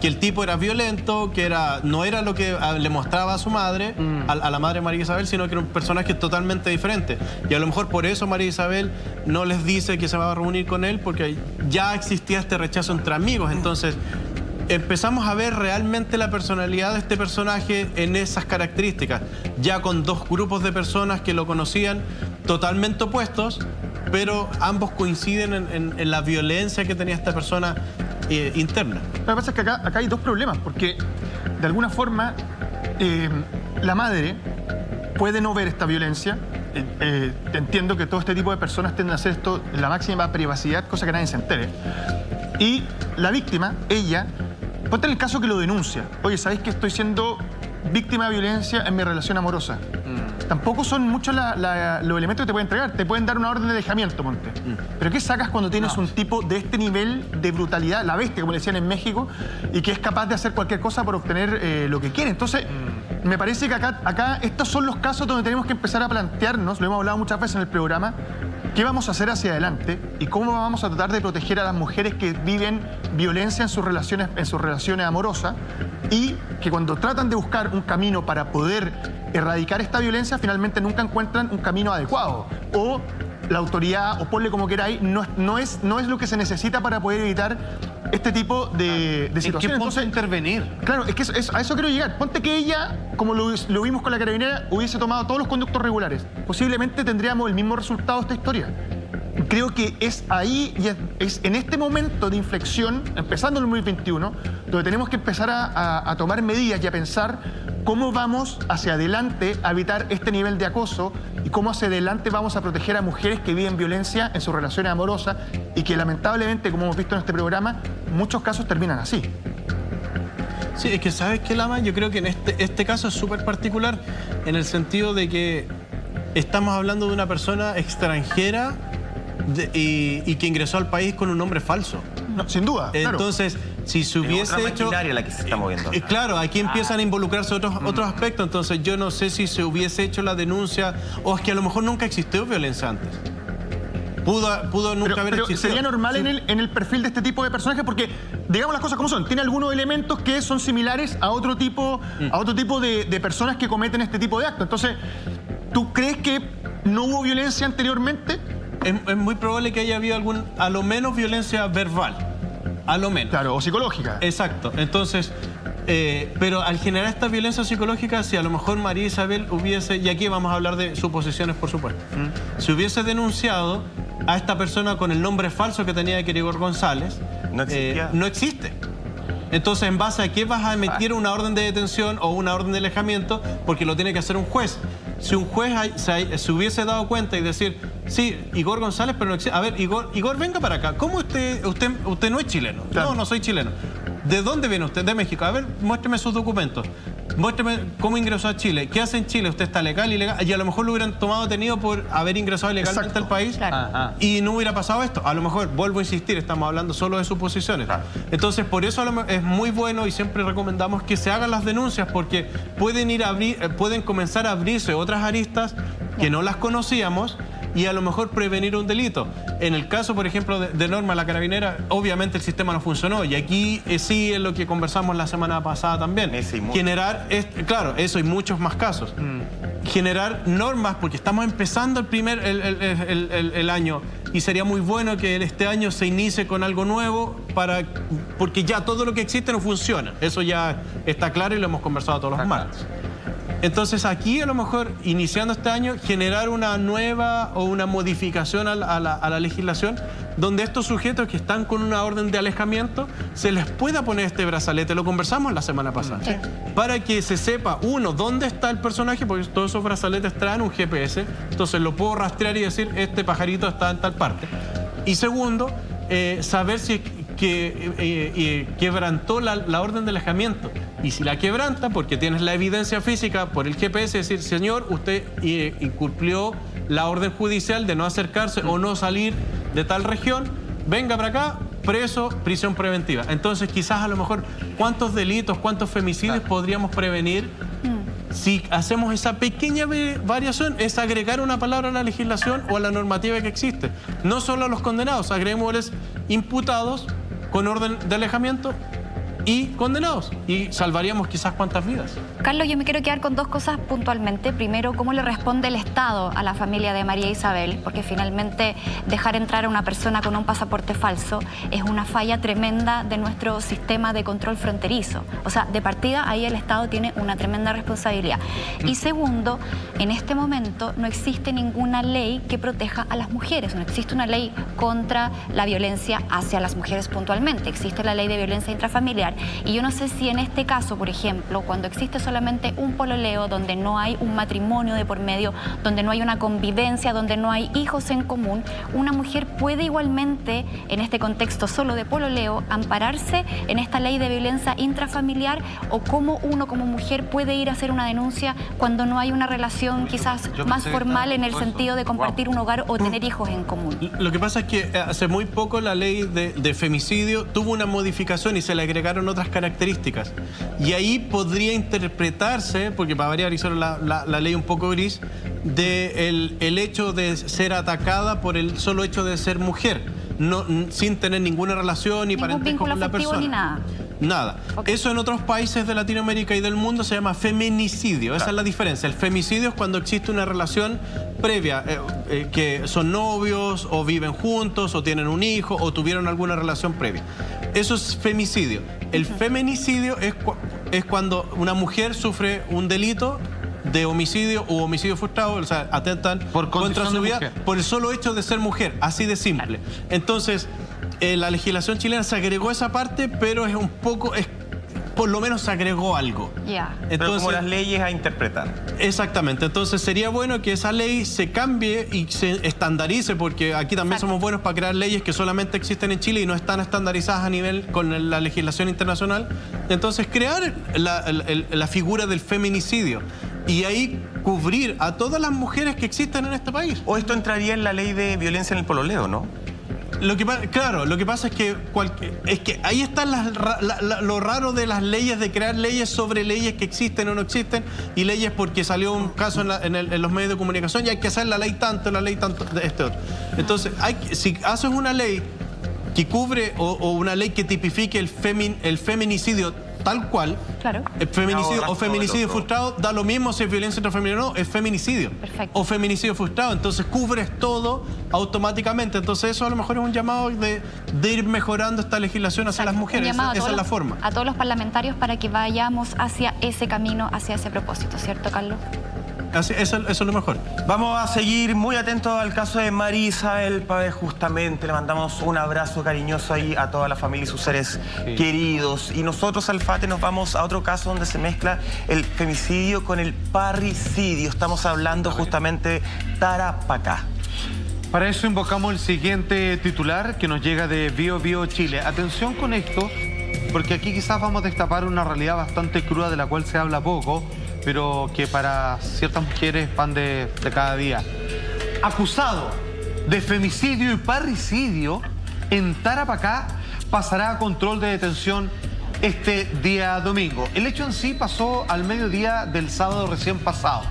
Que el tipo era violento, que no era lo que le mostraba a su madre, a la madre de María Isabel, sino que era un personaje totalmente diferente. Y a lo mejor por eso María Isabel no les dice que se va a reunir con él, porque ya existía este rechazo entre amigos. Entonces empezamos a ver realmente la personalidad de este personaje en esas características, ya con dos grupos de personas que lo conocían totalmente opuestos, pero ambos coinciden en la violencia que tenía esta persona interna. Lo que pasa es que acá hay dos problemas, porque de alguna forma la madre puede no ver esta violencia. Entiendo que todo este tipo de personas tienden a hacer esto en la máxima privacidad, cosa que nadie se entere. Y la víctima, ella, ponte en el caso que lo denuncia. Oye, ¿sabéis que estoy siendo víctima de violencia en mi relación amorosa? Tampoco son muchos los elementos que te pueden entregar. Te pueden dar una orden de alejamiento, ponte. Pero ¿qué sacas cuando tienes un tipo de este nivel de brutalidad, la bestia, como le decían en México, y que es capaz de hacer cualquier cosa por obtener lo que quiere? Entonces, me parece que acá estos son los casos donde tenemos que empezar a plantearnos, lo hemos hablado muchas veces en el programa, qué vamos a hacer hacia adelante y cómo vamos a tratar de proteger a las mujeres que viven violencia en sus relaciones amorosas, y que cuando tratan de buscar un camino para poder erradicar esta violencia, finalmente nunca encuentran un camino adecuado. O la autoridad, o ponle como queráis, no es lo que se necesita para poder evitar este tipo de situaciones. ¿En qué punto intervenir? Claro, es que a eso quiero llegar. Ponte que ella, como lo vimos con la carabinera, hubiese tomado todos los conductos regulares. Posiblemente tendríamos el mismo resultado de esta historia. Creo que es ahí, y es en este momento de inflexión, empezando en el 2021, donde tenemos que empezar a tomar medidas y a pensar cómo vamos hacia adelante a evitar este nivel de acoso y cómo hacia adelante vamos a proteger a mujeres que viven violencia en sus relaciones amorosas y que lamentablemente, como hemos visto en este programa, muchos casos terminan así. Sí, es que ¿sabes qué, Lama? Yo creo que en este caso es súper particular en el sentido de que estamos hablando de una persona extranjera y que ingresó al país con un nombre falso. No, sin duda, claro. Entonces, si se hubiese otra hecho... maquinaria la que se está moviendo. Claro, aquí empiezan a involucrarse otros aspectos. Entonces, yo no sé si se hubiese hecho la denuncia o es que a lo mejor nunca existió violencia antes. Pudo nunca haber existido. ¿Sería normal en el perfil de este tipo de personajes? Porque, digamos las cosas como son, tiene algunos elementos que son similares a otro tipo de personas que cometen este tipo de actos. Entonces, ¿tú crees que no hubo violencia anteriormente? Es muy probable que haya habido a lo menos violencia verbal. A lo menos. Claro, o psicológica. Exacto. Entonces, pero al generar esta violencia psicológica, si a lo mejor María Isabel hubiese, y aquí vamos a hablar de suposiciones, por supuesto, si hubiese denunciado a esta persona con el nombre falso que tenía de Igor González, no existe. Entonces, ¿en base a qué vas a emitir una orden de detención o una orden de alejamiento? Porque lo tiene que hacer un juez. Si un juez se hubiese dado cuenta y decir, sí, Igor González, pero no existe. A ver, Igor, venga para acá. ¿Cómo usted no es chileno? Claro. No soy chileno. ¿De dónde viene usted? De México. A ver, muéstreme sus documentos. Muéstreme cómo ingresó a Chile. ¿Qué hace en Chile? ¿Usted está legal, ilegal? Y a lo mejor lo hubieran tomado detenido por haber ingresado ilegalmente al país. Claro. Y no hubiera pasado esto. A lo mejor, vuelvo a insistir, estamos hablando solo de suposiciones. Entonces, por eso es muy bueno y siempre recomendamos que se hagan las denuncias porque pueden comenzar a abrirse otras aristas que no las conocíamos y a lo mejor prevenir un delito. En el caso, por ejemplo, de Norma, la carabinera, obviamente el sistema no funcionó y aquí sí es lo que conversamos la semana pasada también. Generar, claro, eso y muchos más casos. Generar normas, porque estamos empezando el año y sería muy bueno que este año se inicie con algo nuevo porque ya todo lo que existe no funciona. Eso ya está claro y lo hemos conversado todos los martes. Entonces aquí a lo mejor iniciando este año generar una nueva o una modificación a la legislación donde estos sujetos que están con una orden de alejamiento se les pueda poner este brazalete, lo conversamos la semana pasada, para que se sepa, uno, dónde está el personaje, porque todos esos brazaletes traen un GPS, entonces lo puedo rastrear y decir, este pajarito está en tal parte. Y segundo, saber si quebrantó la orden de alejamiento. Y si la quebranta, porque tienes la evidencia física por el GPS, decir, señor, usted incumplió la orden judicial de no acercarse o no salir de tal región, venga para acá, preso, prisión preventiva. Entonces, quizás a lo mejor, ¿cuántos delitos, cuántos femicidios podríamos prevenir? Si hacemos esa pequeña variación, es agregar una palabra a la legislación o a la normativa que existe. No solo a los condenados, agreguémosles imputados con orden de alejamiento y condenados. Y salvaríamos quizás cuántas vidas. Carlos, yo me quiero quedar con dos cosas puntualmente. Primero, ¿cómo le responde el Estado a la familia de María Isabel? Porque finalmente dejar entrar a una persona con un pasaporte falso es una falla tremenda de nuestro sistema de control fronterizo. O sea, de partida ahí el Estado tiene una tremenda responsabilidad. Y segundo, en este momento no existe ninguna ley que proteja a las mujeres. No existe una ley contra la violencia hacia las mujeres puntualmente. Existe la ley de violencia intrafamiliar. Y yo no sé si en este caso, por ejemplo, cuando existe solamente un pololeo, donde no hay un matrimonio de por medio, donde no hay una convivencia, donde no hay hijos en común, una mujer puede igualmente, en este contexto solo de pololeo, ampararse en esta ley de violencia intrafamiliar, o cómo uno como mujer puede ir a hacer una denuncia cuando no hay una relación quizás más formal en el sentido de compartir un hogar o tener hijos en común. Lo que pasa es que hace muy poco la ley de femicidio tuvo una modificación y se le agregaron otras características. Y ahí podría interpretarse, porque para variar hicieron la ley un poco gris, el hecho de ser atacada por el solo hecho de ser mujer, sin tener ninguna relación ni parentesco con la persona. Ni nada. Nada. Okay. Eso en otros países de Latinoamérica y del mundo se llama feminicidio. Esa es la diferencia. El femicidio es cuando existe una relación previa, que son novios o viven juntos o tienen un hijo o tuvieron alguna relación previa. Eso es femicidio. El feminicidio es cuando una mujer sufre un delito de homicidio u homicidio frustrado, o sea, atentan contra su vida por el solo hecho de ser mujer, así de simple. Entonces, la legislación chilena se agregó esa parte, pero es un poco, por lo menos se agregó algo. Ya. Pero como las leyes a interpretar. Exactamente, entonces sería bueno que esa ley se cambie y se estandarice, porque aquí también somos buenos para crear leyes que solamente existen en Chile y no están estandarizadas a nivel con la legislación internacional. Entonces crear la figura del feminicidio y ahí cubrir a todas las mujeres que existen en este país. O esto entraría en la ley de violencia en el pololeo, ¿no? Claro, lo que pasa es que ahí está lo raro de las leyes, de crear leyes sobre leyes que existen o no existen, y leyes porque salió un caso en los medios de comunicación y hay que hacer la ley tanto, de este otro. Entonces, si haces una ley que cubre o una ley que tipifique el feminicidio tal cual, claro, feminicidio o feminicidio frustrado, da lo mismo si es violencia intrafamiliar o no, es feminicidio. Perfecto. O feminicidio frustrado, entonces cubres todo automáticamente. Entonces eso a lo mejor es un llamado de ir mejorando esta legislación hacia las mujeres. Esa es la forma. A todos los parlamentarios para que vayamos hacia ese camino, hacia ese propósito, ¿cierto, Carlos? Eso es lo mejor. Vamos a seguir muy atentos al caso de María Isabel Pavés, justamente. Le mandamos un abrazo cariñoso ahí a toda la familia y sus seres queridos. Y nosotros, Alfate, nos vamos a otro caso donde se mezcla el femicidio con el parricidio. Estamos hablando justamente Tarapacá. Para eso invocamos el siguiente titular que nos llega de Bio Bio Chile. Atención con esto, porque aquí quizás vamos a destapar una realidad bastante cruda de la cual se habla poco, pero que para ciertas mujeres es pan de cada día. Acusado de femicidio y parricidio en Tarapacá, pasará a control de detención este día domingo. El hecho en sí pasó al mediodía del sábado recién pasado.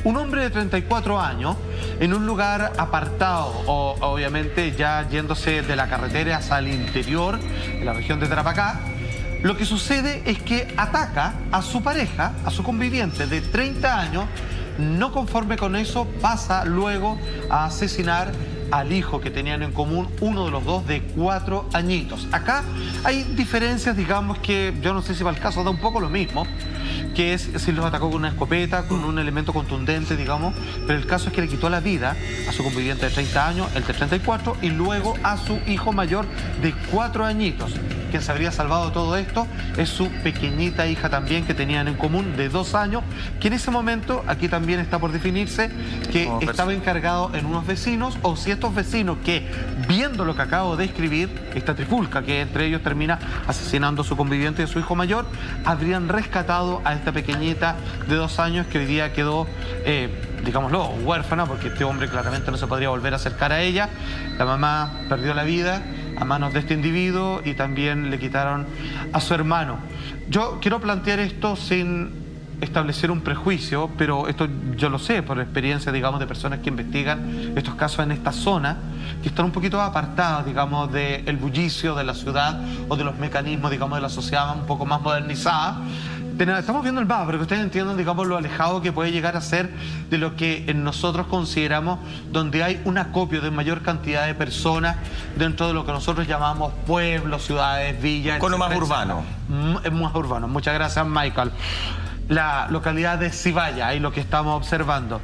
Un hombre de 34 años en un lugar apartado, obviamente ya yéndose de la carretera hacia el interior, en la región de Tarapacá. Lo que sucede es que ataca a su pareja, a su conviviente de 30 años. No conforme con eso, pasa luego a asesinar al hijo que tenían en común, uno de los dos de 4 añitos. Acá hay diferencias, digamos, que yo no sé si para el caso da un poco lo mismo, que es si los atacó con una escopeta, con un elemento contundente, digamos, pero el caso es que le quitó la vida a su conviviente de 30 años, el de 34, y luego a su hijo mayor de 4 añitos. Quien se habría salvado de todo esto es su pequeñita hija también, que tenían en común, de 2 años, que en ese momento, aquí también está por definirse, que estaba encargado en unos vecinos, o si estos vecinos que, viendo lo que acabo de escribir, esta trifulca que entre ellos termina asesinando a su conviviente y a su hijo mayor, habrían rescatado a esta pequeñita de 2 años que hoy día quedó, digámoslo, huérfana, porque este hombre claramente no se podría volver a acercar a ella. La mamá perdió la vida a manos de este individuo y también le quitaron a su hermano. Yo quiero plantear esto sin establecer un prejuicio, pero esto yo lo sé por experiencia, digamos, de personas que investigan estos casos en esta zona, que están un poquito apartadas, digamos, del bullicio de la ciudad o de los mecanismos, digamos, de la sociedad un poco más modernizada. Estamos viendo el mapa, pero que ustedes entiendan, digamos, lo alejado que puede llegar a ser de lo que nosotros consideramos donde hay un acopio de mayor cantidad de personas dentro de lo que nosotros llamamos pueblos, ciudades, villas. Con lo más urbano. Es más urbano. Muchas gracias, Michael. La localidad de Cibaya, ahí lo que estamos observando.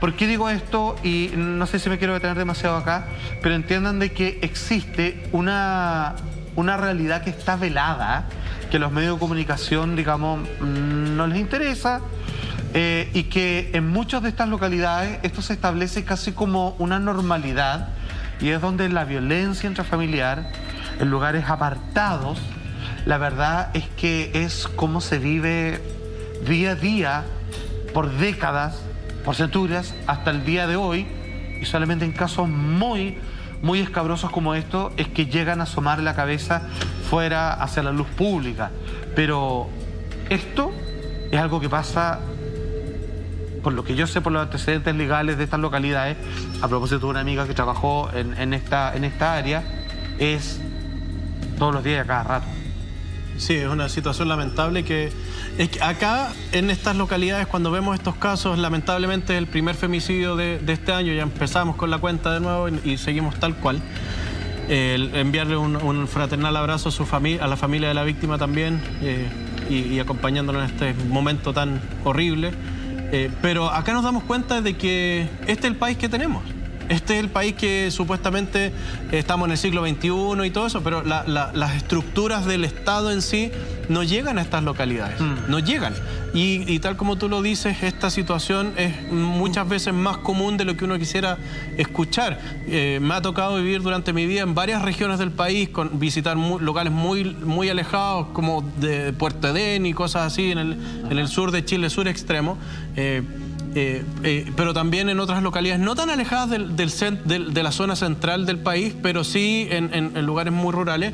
¿Por qué digo esto? Y no sé si me quiero detener demasiado acá, pero entiendan de que existe una realidad que está velada, que a los medios de comunicación, digamos, no les interesa, y que en muchas de estas localidades esto se establece casi como una normalidad, y es donde la violencia intrafamiliar, en lugares apartados, la verdad es que es como se vive día a día, por décadas, por centurias, hasta el día de hoy, y solamente en casos muy escabrosos como esto es que llegan a asomar la cabeza fuera hacia la luz pública. Pero esto es algo que pasa, por lo que yo sé, por los antecedentes legales de estas localidades. A propósito de una amiga que trabajó en esta área, es todos los días y a cada rato. Sí, es una situación lamentable que acá en estas localidades, cuando vemos estos casos, lamentablemente el primer femicidio de este año, ya empezamos con la cuenta de nuevo y seguimos tal cual. Enviarle un fraternal abrazo a su familia, a la familia de la víctima también, y acompañándonos en este momento tan horrible. Pero acá nos damos cuenta de que este es el país que tenemos. Este es el país que supuestamente estamos en el siglo XXI y todo eso, pero las estructuras del Estado en sí no llegan a estas localidades, no llegan. Y tal como tú lo dices, esta situación es muchas veces más común de lo que uno quisiera escuchar. Me ha tocado vivir durante mi vida en varias regiones del país, visitar locales muy alejados, como de Puerto Edén y cosas así, en el sur de Chile, sur extremo. Pero también en otras localidades no tan alejadas de la zona central del país, pero sí en lugares muy rurales,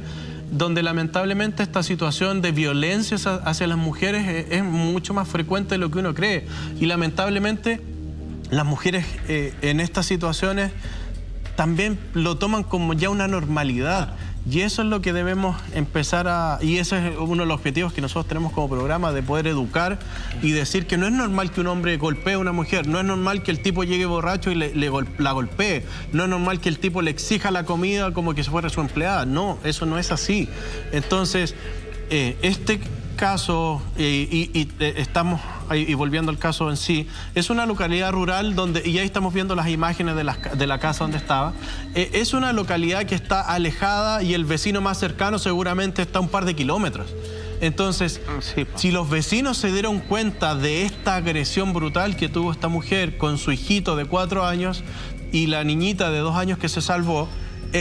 donde lamentablemente esta situación de violencia hacia las mujeres es mucho más frecuente de lo que uno cree. Y lamentablemente las mujeres en estas situaciones también lo toman como ya una normalidad. Y eso es lo que debemos empezar a... Y ese es uno de los objetivos que nosotros tenemos como programa, de poder educar y decir que no es normal que un hombre golpee a una mujer, no es normal que el tipo llegue borracho y la golpee, no es normal que el tipo le exija la comida como que si fuera su empleada. No, eso no es así. Entonces, este caso, estamos ahí, y volviendo al caso en sí, es una localidad rural donde, y ahí estamos viendo las imágenes de la casa donde estaba, es una localidad que está alejada y el vecino más cercano seguramente está a un par de kilómetros. Entonces, sí, si los vecinos se dieron cuenta de esta agresión brutal que tuvo esta mujer con su hijito de 4 años y la niñita de 2 años que se salvó,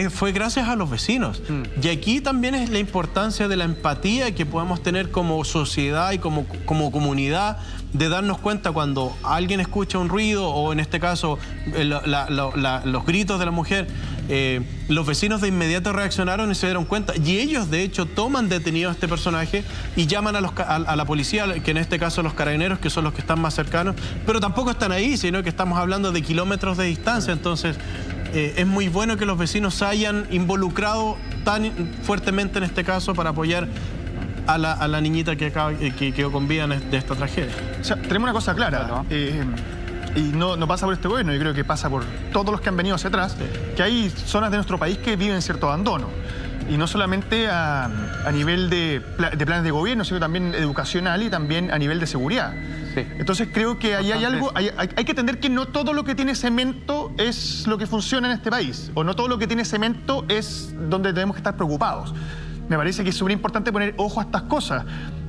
fue gracias a los vecinos. Y aquí también es la importancia de la empatía que podemos tener como sociedad y como comunidad, de darnos cuenta cuando alguien escucha un ruido, o en este caso los gritos de la mujer. Los vecinos de inmediato reaccionaron y se dieron cuenta, y ellos de hecho toman detenido a este personaje y llaman a la policía, que en este caso los carabineros, que son los que están más cercanos, pero tampoco están ahí, sino que estamos hablando de kilómetros de distancia. Entonces es muy bueno que los vecinos se hayan involucrado tan fuertemente en este caso para apoyar a la niñita que quedó con vida de esta tragedia. O sea, tenemos una cosa clara, y no pasa por este gobierno, yo creo que pasa por todos los que han venido hacia atrás, que hay zonas de nuestro país que viven cierto abandono. Y no solamente a nivel de planes de gobierno, sino también educacional y también a nivel de seguridad. Sí. Entonces creo que ahí hay algo, hay que entender que no todo lo que tiene cemento es lo que funciona en este país, o no todo lo que tiene cemento es donde tenemos que estar preocupados. Me parece que es súper importante poner ojo a estas cosas.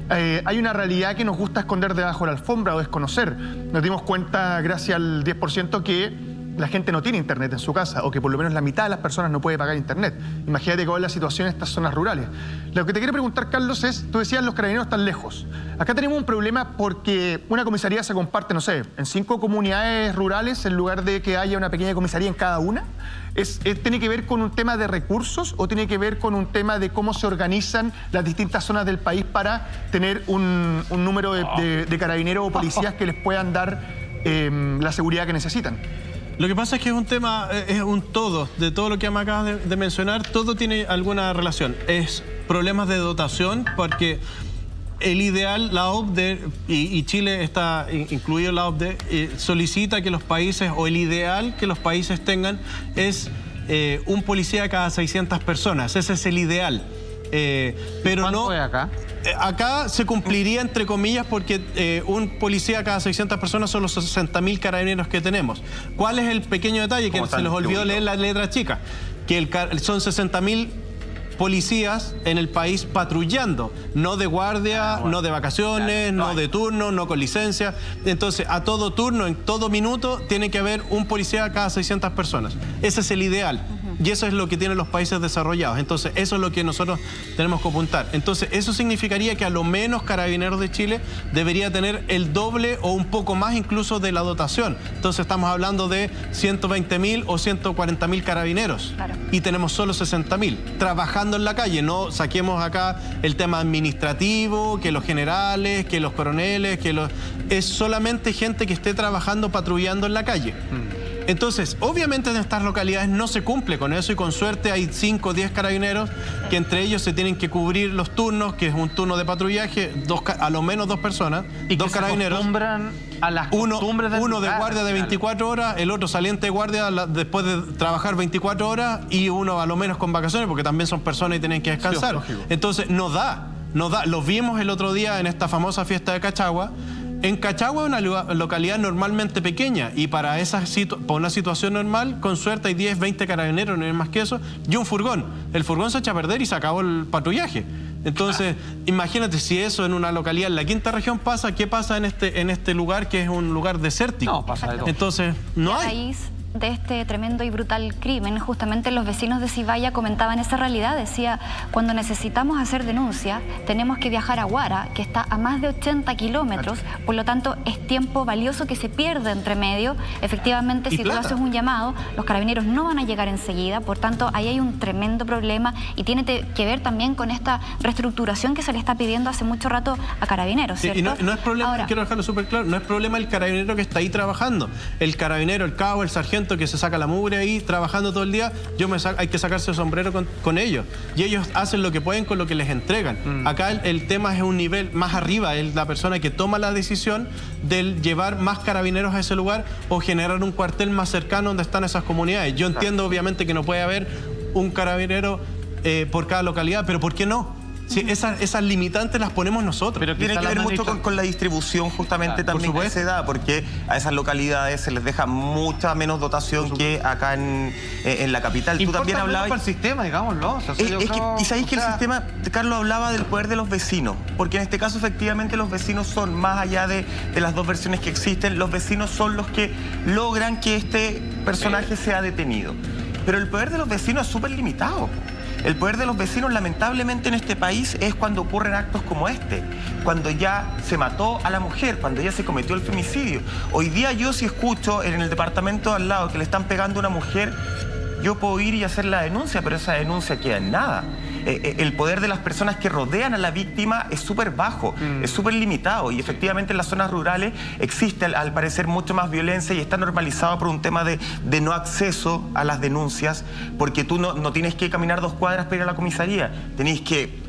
Hay una realidad que nos gusta esconder debajo de la alfombra o desconocer. Nos dimos cuenta, gracias al 10%, que la gente no tiene internet en su casa, o que por lo menos la mitad de las personas no puede pagar internet. Imagínate cuál es la situación en estas zonas rurales. Lo que te quiero preguntar, Carlos, es, tú decías, los carabineros están lejos. Acá tenemos un problema porque una comisaría se comparte, no sé, en 5 comunidades rurales en lugar de que haya una pequeña comisaría en cada una. ¿Tiene que ver con un tema de recursos o tiene que ver con un tema de cómo se organizan las distintas zonas del país para tener un número de carabineros o policías que les puedan dar la seguridad que necesitan? Lo que pasa es que es un tema, es un todo, de todo lo que me acabas de mencionar, todo tiene alguna relación. Es problemas de dotación, porque el ideal, la OCDE, y Chile está incluido en la OCDE, solicita que los países, o el ideal que los países tengan es un policía cada 600 personas. Ese es el ideal. Pero ¿cuánto no, es acá? Acá se cumpliría, entre comillas, porque un policía cada 600 personas son los 60.000 carabineros que tenemos. ¿Cuál es el pequeño detalle? Que se les olvidó leer la letra chica. Que son 60.000 policías en el país patrullando, no de guardia, no de vacaciones, no de turno, no con licencia. Entonces, a todo turno, en todo minuto, tiene que haber un policía cada 600 personas. Ese es el ideal. Y eso es lo que tienen los países desarrollados. Entonces, eso es lo que nosotros tenemos que apuntar. Entonces, eso significaría que a lo menos Carabineros de Chile debería tener el doble o un poco más incluso de la dotación. Entonces, estamos hablando de 120.000 o 140.000 carabineros. Claro. Y tenemos solo 60.000 trabajando en la calle. No saquemos acá el tema administrativo, que los generales, que los coroneles, es solamente gente que esté trabajando, patrullando en la calle. Entonces, obviamente en estas localidades no se cumple con eso, y con suerte hay 5 o 10 carabineros que entre ellos se tienen que cubrir los turnos, que es un turno de patrullaje, a lo menos 2 personas, y 2 carabineros. Se acostumbran a las costumbres del uno de guardia de 24 horas, el otro saliente de guardia después de trabajar 24 horas, y uno a lo menos con vacaciones, porque también son personas y tienen que descansar. Sí, entonces, no da. Los vimos el otro día en esta famosa fiesta de Cachagua. En Cachagua es una localidad normalmente pequeña, y para una situación normal, con suerte hay 10, 20 carabineros, no hay más que eso, y un furgón. El furgón se echa a perder y se acabó el patrullaje. Entonces, imagínate si eso en una localidad en la quinta región pasa, ¿qué pasa en este lugar que es un lugar desértico? No, pasa de todo. Entonces, no A hay. raíz de este tremendo y brutal crimen, justamente los vecinos de Cibaya comentaban esa realidad. Decía, cuando necesitamos hacer denuncia, tenemos que viajar a Huara, que está a más de 80 kilómetros, por lo tanto es tiempo valioso que se pierde entre medio. Efectivamente, Y si plata. tú haces un llamado, los carabineros no van a llegar enseguida, por tanto ahí hay un tremendo problema y tiene que ver también con esta reestructuración que se le está pidiendo hace mucho rato a carabineros, ¿cierto? Y no es problema, Ahora, quiero dejarlo súper claro, no es problema el carabinero que está ahí trabajando. El carabinero, el cabo, el sargento que se saca la mugre ahí trabajando todo el día, hay que sacarse el sombrero con ellos. Y ellos hacen lo que pueden con lo que les entregan. Acá el tema es un nivel más arriba, es la persona que toma la decisión de llevar más carabineros a ese lugar o generar un cuartel más cercano donde están esas comunidades. Yo entiendo obviamente que no puede haber un carabinero por cada localidad, pero ¿por qué no? Si esas limitantes las ponemos nosotros. Pero Tiene quizá que ver la mucho administra- con la distribución justamente Claro, por también que supuesto. se da, porque a esas localidades se les deja mucha menos dotación que acá en la capital. Tú Importa también menos hablabas... para el sistema, digámoslo. O sea, yo creo- Y sabéis que o sea, el sistema, Carlos, hablaba del poder de los vecinos, porque en este caso efectivamente los vecinos son, más allá de las dos versiones que existen, los vecinos son los que logran que este personaje sea detenido. Pero el poder de los vecinos es súper limitado. El poder de los vecinos, lamentablemente, en este país es cuando ocurren actos como este, cuando ya se mató a la mujer, cuando ya se cometió el femicidio. Hoy día yo si escucho en el departamento de al lado que le están pegando a una mujer, yo puedo ir y hacer la denuncia, pero esa denuncia queda en nada. El poder de las personas que rodean a la víctima es súper bajo, es súper limitado, y efectivamente en las zonas rurales existe al parecer mucho más violencia y está normalizado por un tema de no acceso a las denuncias, porque tú no tienes que caminar 2 cuadras para ir a la comisaría, tenés que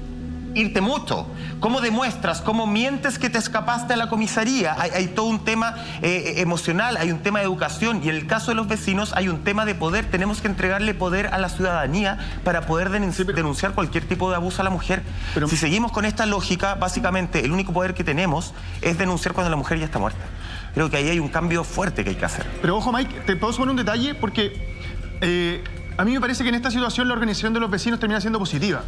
irte mucho. ¿Cómo demuestras? ¿Cómo mientes que te escapaste a la comisaría? Hay todo un tema emocional, hay un tema de educación, y en el caso de los vecinos hay un tema de poder. Tenemos que entregarle poder a la ciudadanía para poder denunciar cualquier tipo de abuso a la mujer. Pero- si seguimos con esta lógica, básicamente el único poder que tenemos es denunciar cuando la mujer ya está muerta. Creo que ahí hay un cambio fuerte que hay que hacer. Pero ojo, Mike, te puedo poner un detalle porque a mí me parece que en esta situación la organización de los vecinos termina siendo positiva.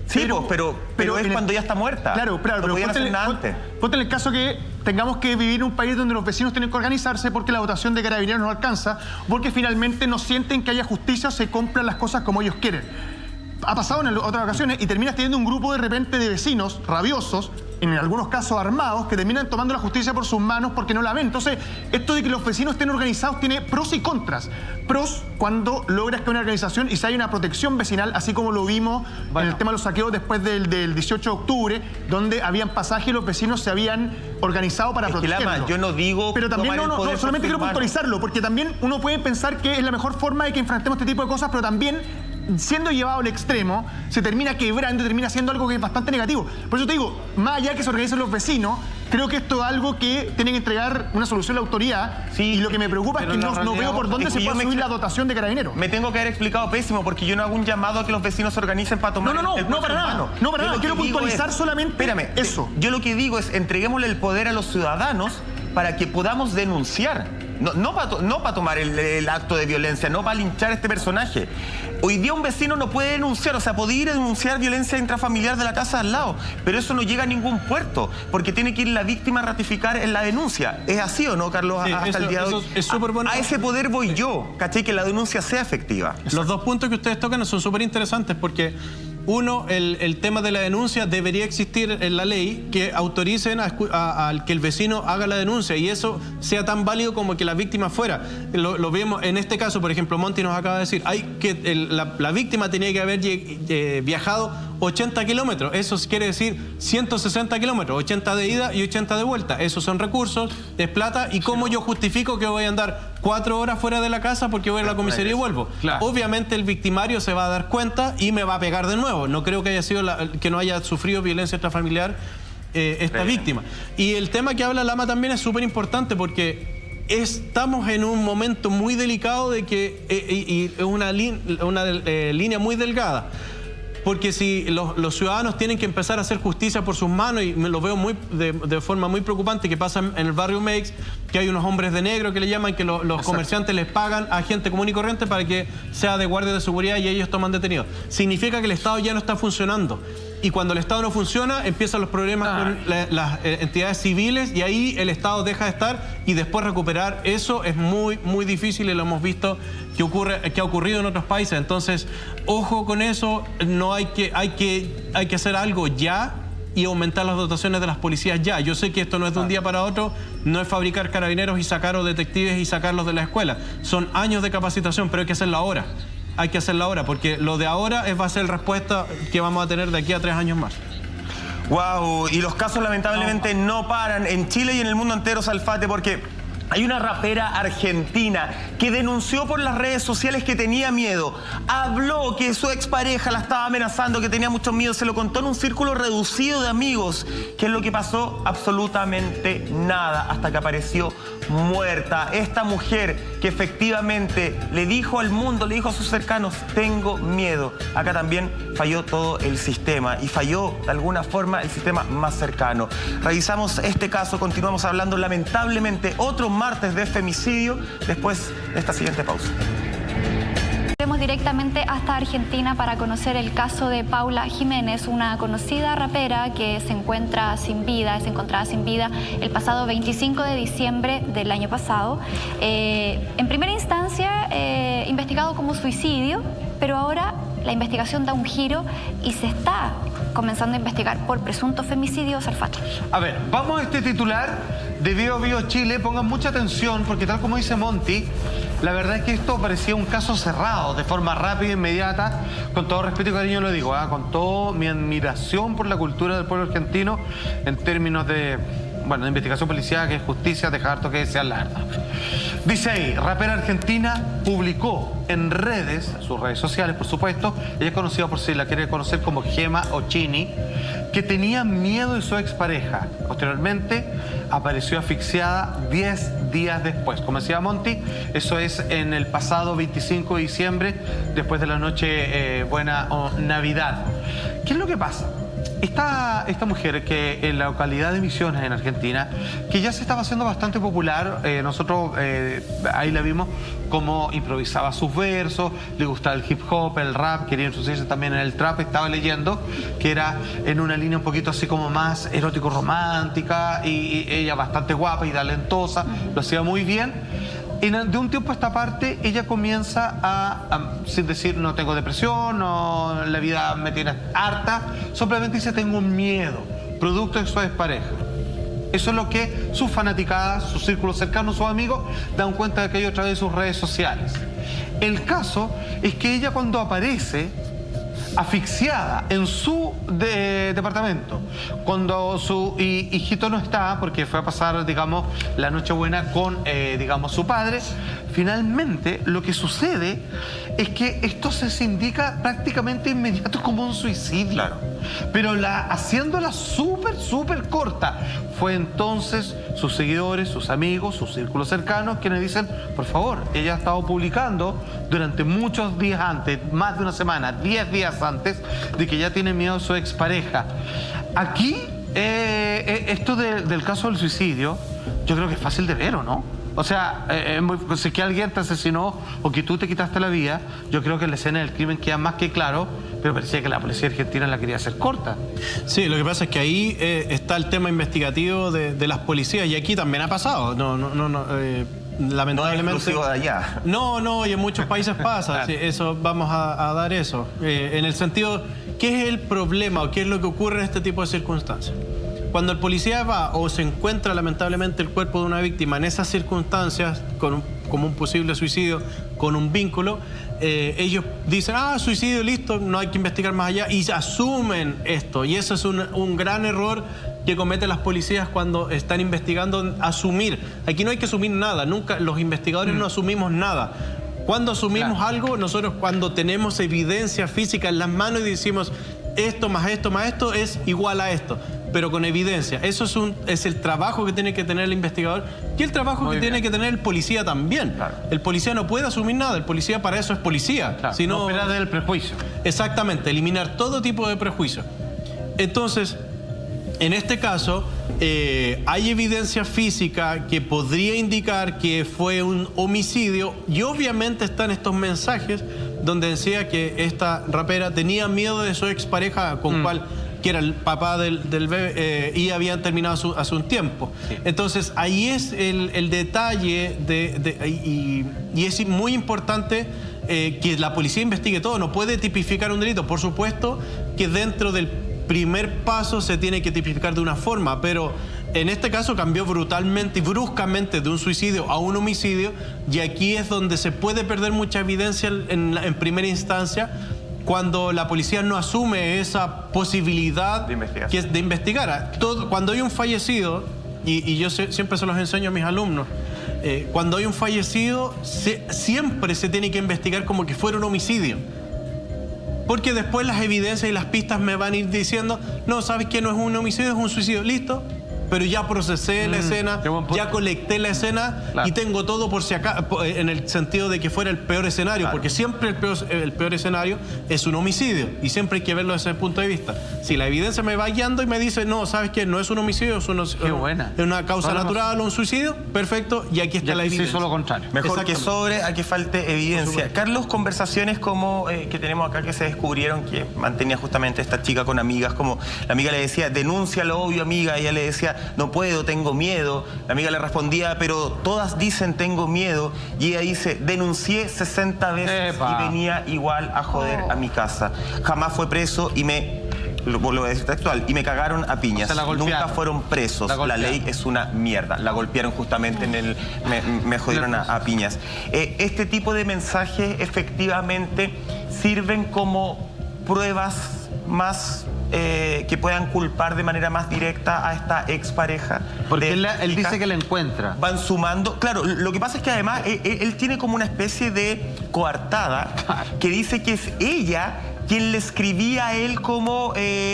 Sí, pero es en el- cuando ya está muerta. Claro, no pero podían hacer nada antes. ponte en el caso que tengamos que vivir en un país donde los vecinos tienen que organizarse porque la votación de carabineros no alcanza, porque finalmente no sienten que haya justicia o se compran las cosas como ellos quieren. Ha pasado en otras ocasiones y terminas teniendo un grupo de repente de vecinos rabiosos, en algunos casos armados, que terminan tomando la justicia por sus manos porque no la ven. Entonces, esto de que los vecinos estén organizados tiene pros y contras. Pros cuando logras que una organización y si hay una protección vecinal, así como lo vimos en el tema de los saqueos después del 18 de octubre, donde habían pasajes y los vecinos se habían organizado para Es que, protegerlo. Lama, yo no digo Pero también tomar el poder por solamente sus quiero manos. puntualizarlo, porque también uno puede pensar que es la mejor forma de que enfrentemos este tipo de cosas, pero también siendo llevado al extremo, se termina quebrando y termina siendo algo que es bastante negativo. Por eso te digo, más allá de que se organicen los vecinos, creo que esto es algo que tienen que entregar una solución a la autoridad. Sí, y lo que me preocupa es pero que la no realidad veo por dónde es se que yo puede me subir ex- la dotación de carabineros. Me tengo que haber explicado pésimo porque yo no hago un llamado a que los vecinos se organicen para tomar No, no, no, el no puesto para en nada, mano. no para Yo nada. lo Quiero que digo puntualizar solamente espérame, eso. Yo lo que digo es entreguémosle el poder a los ciudadanos para que podamos denunciar. No para tomar el acto de violencia, no para linchar a este personaje. Hoy día un vecino no puede denunciar, o sea, puede ir a denunciar violencia intrafamiliar de la casa al lado, pero eso no llega a ningún puerto, porque tiene que ir la víctima a ratificar en la denuncia. ¿Es así o no, Carlos? Sí, Hasta el día de hoy. eso es súper bueno. A ese poder voy yo, ¿cachai? Que la denuncia sea efectiva. Los dos puntos que ustedes tocan son súper interesantes porque, uno, el tema de la denuncia debería existir en la ley que autoricen a que el vecino haga la denuncia y eso sea tan válido como que la víctima fuera. Lo vemos en este caso, por ejemplo, Monty nos acaba de decir, la víctima tenía que haber viajado 80 kilómetros, eso quiere decir 160 kilómetros, 80 de ida y 80 de vuelta. Esos son recursos, es plata, y cómo yo justifico que voy a andar 4 horas fuera de la casa porque voy a la comisaría y vuelvo. Claro. Obviamente el victimario se va a dar cuenta y me va a pegar de nuevo. No creo que haya sido que no haya sufrido violencia intrafamiliar esta víctima. Y el tema que habla Lama también es súper importante porque estamos en un momento muy delicado de que y es una línea muy delgada. Porque si los ciudadanos tienen que empezar a hacer justicia por sus manos, y me lo veo de forma muy preocupante, que pasa en el barrio Meix, que hay unos hombres de negro que le llaman, que los comerciantes les pagan a gente común y corriente para que sea de guardia de seguridad y ellos toman detenidos. Significa que el Estado ya no está funcionando. y cuando el Estado no funciona, empiezan los problemas con las entidades civiles y ahí el Estado deja de estar y después recuperar eso es muy, muy difícil y lo hemos visto que ha ocurrido en otros países. Entonces, ojo con eso, no hay que hacer algo ya y aumentar las dotaciones de las policías ya. Yo sé que esto no es de un día para otro, no es fabricar carabineros y sacar a detectives y sacarlos de la escuela. Son años de capacitación, pero hay que hacerlo ahora. Hay que hacerlo ahora, porque lo de ahora va a ser respuesta que vamos a tener de aquí a 3 años más. Wow, y los casos lamentablemente no paran en Chile y en el mundo entero, Salfate, porque hay una rapera argentina que denunció por las redes sociales que tenía miedo. Habló que su expareja la estaba amenazando, que tenía mucho miedo. Se lo contó en un círculo reducido de amigos. ¿Qué es lo que pasó? Absolutamente nada, hasta que apareció muerta. Esta mujer que efectivamente le dijo al mundo, le dijo a sus cercanos, tengo miedo. Acá también falló todo el sistema y falló de alguna forma el sistema más cercano. Revisamos este caso, continuamos hablando lamentablemente otro martes de femicidio después de esta siguiente pausa. Vamos directamente hasta Argentina para conocer el caso de Paula Jiménez, una conocida rapera que se encontraba sin vida el pasado 25 de diciembre del año pasado. En primera instancia, investigado como suicidio, pero ahora la investigación da un giro y se está comenzando a investigar por presunto femicidio. Salfate. A ver, vamos a este titular de Bio Bio Chile. Pongan mucha atención porque tal como dice Monty, la verdad es que esto parecía un caso cerrado de forma rápida e inmediata. Con todo respeto y cariño lo digo, con toda mi admiración por la cultura del pueblo argentino en términos de, bueno, de investigación policial, que es justicia, deja harto que desear, la verdad. Dice ahí, rapera argentina publicó en redes, sus redes sociales por supuesto, ella es conocida por si la quiere conocer como Gema o Chini, que tenía miedo de su expareja. Posteriormente apareció asfixiada 10 días después. Como decía Monty, eso es en el pasado 25 de diciembre, después de la noche buena o Navidad. ¿Qué es lo que pasa? Esta mujer que en la localidad de Misiones, en Argentina, que ya se estaba haciendo bastante popular, nosotros ahí la vimos cómo improvisaba sus versos, le gustaba el hip hop, el rap, quería introducirse también en el trap, estaba leyendo que era en una línea un poquito así como más erótico-romántica y ella bastante guapa y talentosa, lo hacía muy bien. Y de un tiempo a esta parte, ella comienza sin decir, no tengo depresión, no, la vida me tiene harta, simplemente dice, tengo miedo, producto de su expareja. Eso es lo que sus fanaticadas, sus círculos cercanos, sus amigos, dan cuenta de aquello a través de sus redes sociales. El caso es que ella cuando aparece asfixiada en su departamento, cuando su hijito no está, porque fue a pasar, digamos, la Nochebuena con, digamos, su padre, finalmente lo que sucede es que esto se indica prácticamente inmediato como un suicidio. Claro. Pero haciéndola súper corta. Fue entonces sus seguidores, sus amigos, sus círculos cercanos quienes dicen, por favor, ella ha estado publicando durante muchos días antes, más de una semana, 10 días antes, de que ya tiene miedo a su expareja. Aquí, esto del caso del suicidio, yo creo que es fácil de ver, ¿o no? O sea, si que alguien te asesinó o que tú te quitaste la vida, yo creo que la escena del crimen queda más que claro, pero parecía que la policía argentina la quería hacer corta. Sí, lo que pasa es que ahí está el tema investigativo de las policías y aquí también ha pasado. Lamentablemente. No es exclusivo de allá. No, y en muchos países pasa. Sí, eso, vamos a dar eso. En el sentido, ¿qué es el problema o qué es lo que ocurre en este tipo de circunstancias? Cuando el policía va o se encuentra lamentablemente el cuerpo de una víctima en esas circunstancias, como un posible suicidio, con un vínculo, ellos dicen, suicidio, listo, no hay que investigar más allá, y asumen esto. Y eso es un gran error que cometen las policías cuando están investigando, asumir. Aquí no hay que asumir nada, nunca los investigadores no asumimos nada. Cuando asumimos algo, nosotros cuando tenemos evidencia física en las manos y decimos, esto más esto es igual a esto, pero con evidencia. Eso es el trabajo que tiene que tener el investigador y el trabajo que tiene que tener el policía también. Claro. El policía no puede asumir nada, el policía para eso es policía. Claro, sino, no opera del prejuicio. Exactamente, eliminar todo tipo de prejuicio. Entonces, en este caso, hay evidencia física que podría indicar que fue un homicidio y obviamente están estos mensajes donde decía que esta rapera tenía miedo de su expareja con cual que era el papá del bebé, y habían terminado hace un tiempo. Sí. Entonces, ahí es el detalle y es muy importante que la policía investigue todo. No puede tipificar un delito. Por supuesto que dentro del primer paso se tiene que tipificar de una forma, pero en este caso cambió brutalmente y bruscamente de un suicidio a un homicidio, y aquí es donde se puede perder mucha evidencia en primera instancia, cuando la policía no asume esa posibilidad de investigar. Cuando hay un fallecido, y yo siempre se los enseño a mis alumnos, cuando hay un fallecido, siempre se tiene que investigar como que fuera un homicidio. Porque después las evidencias y las pistas me van a ir diciendo, no, ¿sabes qué? No es un homicidio, es un suicidio. ¿Listo? Pero ya procesé la escena, ya colecté la escena, claro, y tengo todo por si acá, en el sentido de que fuera el peor escenario, claro, porque siempre el peor escenario es un homicidio, y siempre hay que verlo desde ese punto de vista. Si la evidencia me va guiando y me dice, no, ¿sabes qué? No es un homicidio, es una causa natural o un suicidio, perfecto, y aquí está la evidencia. Sí, lo contrario. Mejor que sobre a que falte evidencia. Carlos, conversaciones como que tenemos acá que se descubrieron que mantenía justamente esta chica con amigas, como la amiga le decía, denuncia lo obvio, amiga, ella le decía, no puedo, tengo miedo. La amiga le respondía, pero todas dicen tengo miedo. Y ella dice, denuncié 60 veces y venía igual a joder a mi casa. Jamás fue preso y lo voy a decir textual, y me cagaron a piñas. Nunca fueron presos. La ley es una mierda. La golpearon justamente me jodieron a piñas. Este tipo de mensajes efectivamente sirven como pruebas más que puedan culpar de manera más directa a esta expareja. Porque él dice que la encuentra. Van sumando. Claro, lo que pasa es que además él tiene como una especie de coartada que dice que es ella quien le escribía a él como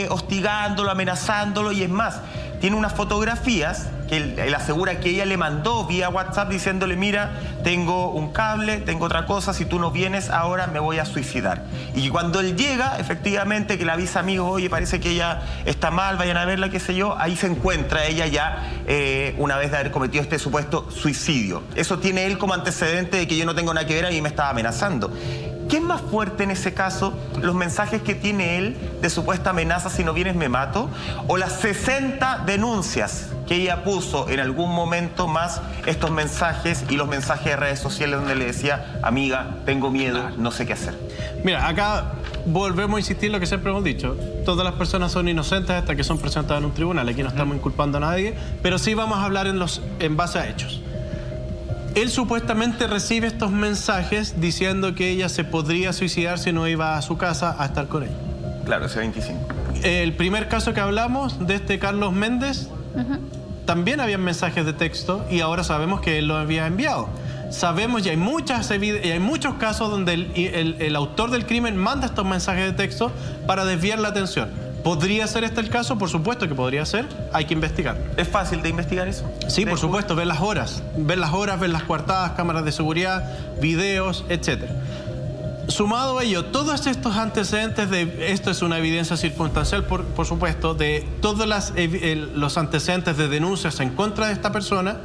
hostigándolo, amenazándolo, y es más, tiene unas fotografías que él asegura que ella le mandó vía WhatsApp diciéndole, mira, tengo un cable, tengo otra cosa, si tú no vienes ahora me voy a suicidar. Y cuando él llega, efectivamente, que le avisa a amigos, oye, parece que ella está mal, vayan a verla, qué sé yo, ahí se encuentra ella ya una vez de haber cometido este supuesto suicidio. Eso tiene él como antecedente de que yo no tengo nada que ver, a mí me estaba amenazando. ¿Qué es más fuerte en ese caso? ¿Los mensajes que tiene él de supuesta amenaza, si no vienes me mato? ¿O las 60 denuncias que ella puso en algún momento, más estos mensajes y los mensajes de redes sociales donde le decía, amiga, tengo miedo, no sé qué hacer? Mira, acá volvemos a insistir en lo que siempre hemos dicho. Todas las personas son inocentes hasta que son presentadas en un tribunal. Aquí no estamos inculpando a nadie, pero sí vamos a hablar en base a hechos. Él supuestamente recibe estos mensajes diciendo que ella se podría suicidar si no iba a su casa a estar con él. Claro, ese 25. El primer caso que hablamos, de este Carlos Méndez, también había mensajes de texto y ahora sabemos que él lo había enviado. Sabemos, y hay muchos casos donde el autor del crimen manda estos mensajes de texto para desviar la atención. ¿Podría ser este el caso? Por supuesto que podría ser. Hay que investigar. ¿Es fácil de investigar eso? Sí, por supuesto. Ver las horas. Ver las coartadas, cámaras de seguridad, videos, etc. Sumado a ello, todos estos antecedentes esto es una evidencia circunstancial, por supuesto, de todos los antecedentes de denuncias en contra de esta persona,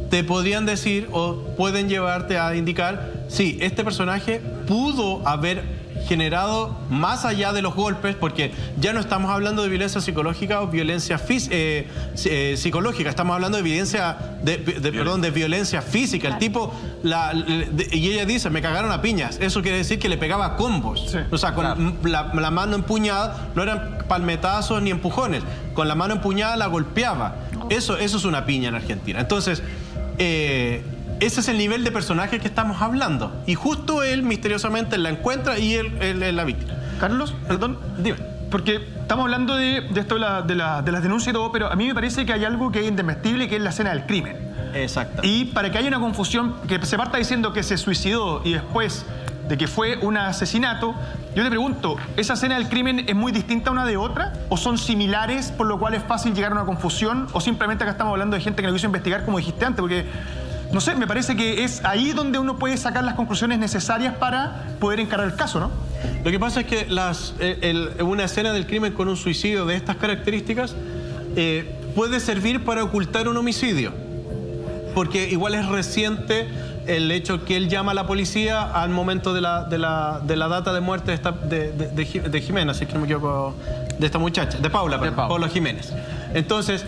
te podrían decir o pueden llevarte a indicar, sí, este personaje pudo haber generado más allá de los golpes, porque ya no estamos hablando de violencia psicológica o violencia psicológica, estamos hablando de de violencia física. El tipo, y ella dice, me cagaron a piñas. Eso quiere decir que le pegaba a combos. Sí, o sea, con la mano empuñada, no eran palmetazos ni empujones. Con la mano empuñada la golpeaba. Eso es una piña en Argentina. Entonces, ese es el nivel de personaje que estamos hablando. Y justo él misteriosamente la encuentra y él es la víctima. Carlos, perdón, dime. Porque estamos hablando de esto de las denuncias y todo, pero a mí me parece que hay algo que es indesmentible, que es la escena del crimen. Exacto. Y para que haya una confusión, que se parta diciendo que se suicidó y después de que fue un asesinato, yo te pregunto, ¿esa escena del crimen es muy distinta una de otra? ¿O son similares, por lo cual es fácil llegar a una confusión? ¿O simplemente acá estamos hablando de gente que no quiso investigar, como dijiste antes? Porque no sé, me parece que es ahí donde uno puede sacar las conclusiones necesarias para poder encarar el caso, ¿no? Lo que pasa es que una escena del crimen con un suicidio de estas características puede servir para ocultar un homicidio, porque igual es reciente el hecho que él llama a la policía al momento de la data de muerte de Jimena, si es que no me equivoco, esta muchacha, de Paula, Paula Jiménez. Entonces,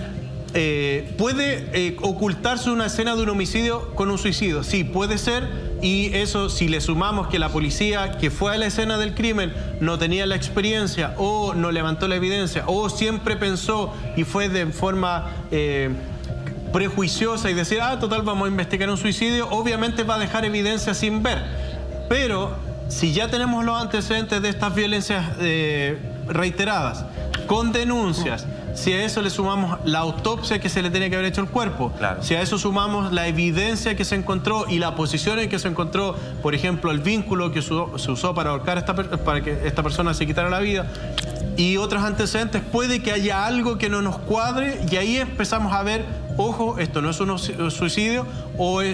¿puede ocultarse una escena de un homicidio con un suicidio? Sí, puede ser. Y eso, si le sumamos que la policía que fue a la escena del crimen no tenía la experiencia o no levantó la evidencia o siempre pensó y fue de forma prejuiciosa y decir, total, vamos a investigar un suicidio, obviamente va a dejar evidencia sin ver. Pero si ya tenemos los antecedentes de estas violencias reiteradas, con denuncias, si a eso le sumamos la autopsia que se le tiene que haber hecho al cuerpo, si a eso sumamos la evidencia que se encontró y la posición en que se encontró, por ejemplo, el vínculo que se usó para ahorcar para que esta persona se quitara la vida, y otros antecedentes, puede que haya algo que no nos cuadre y ahí empezamos a ver, ojo, esto no es un suicidio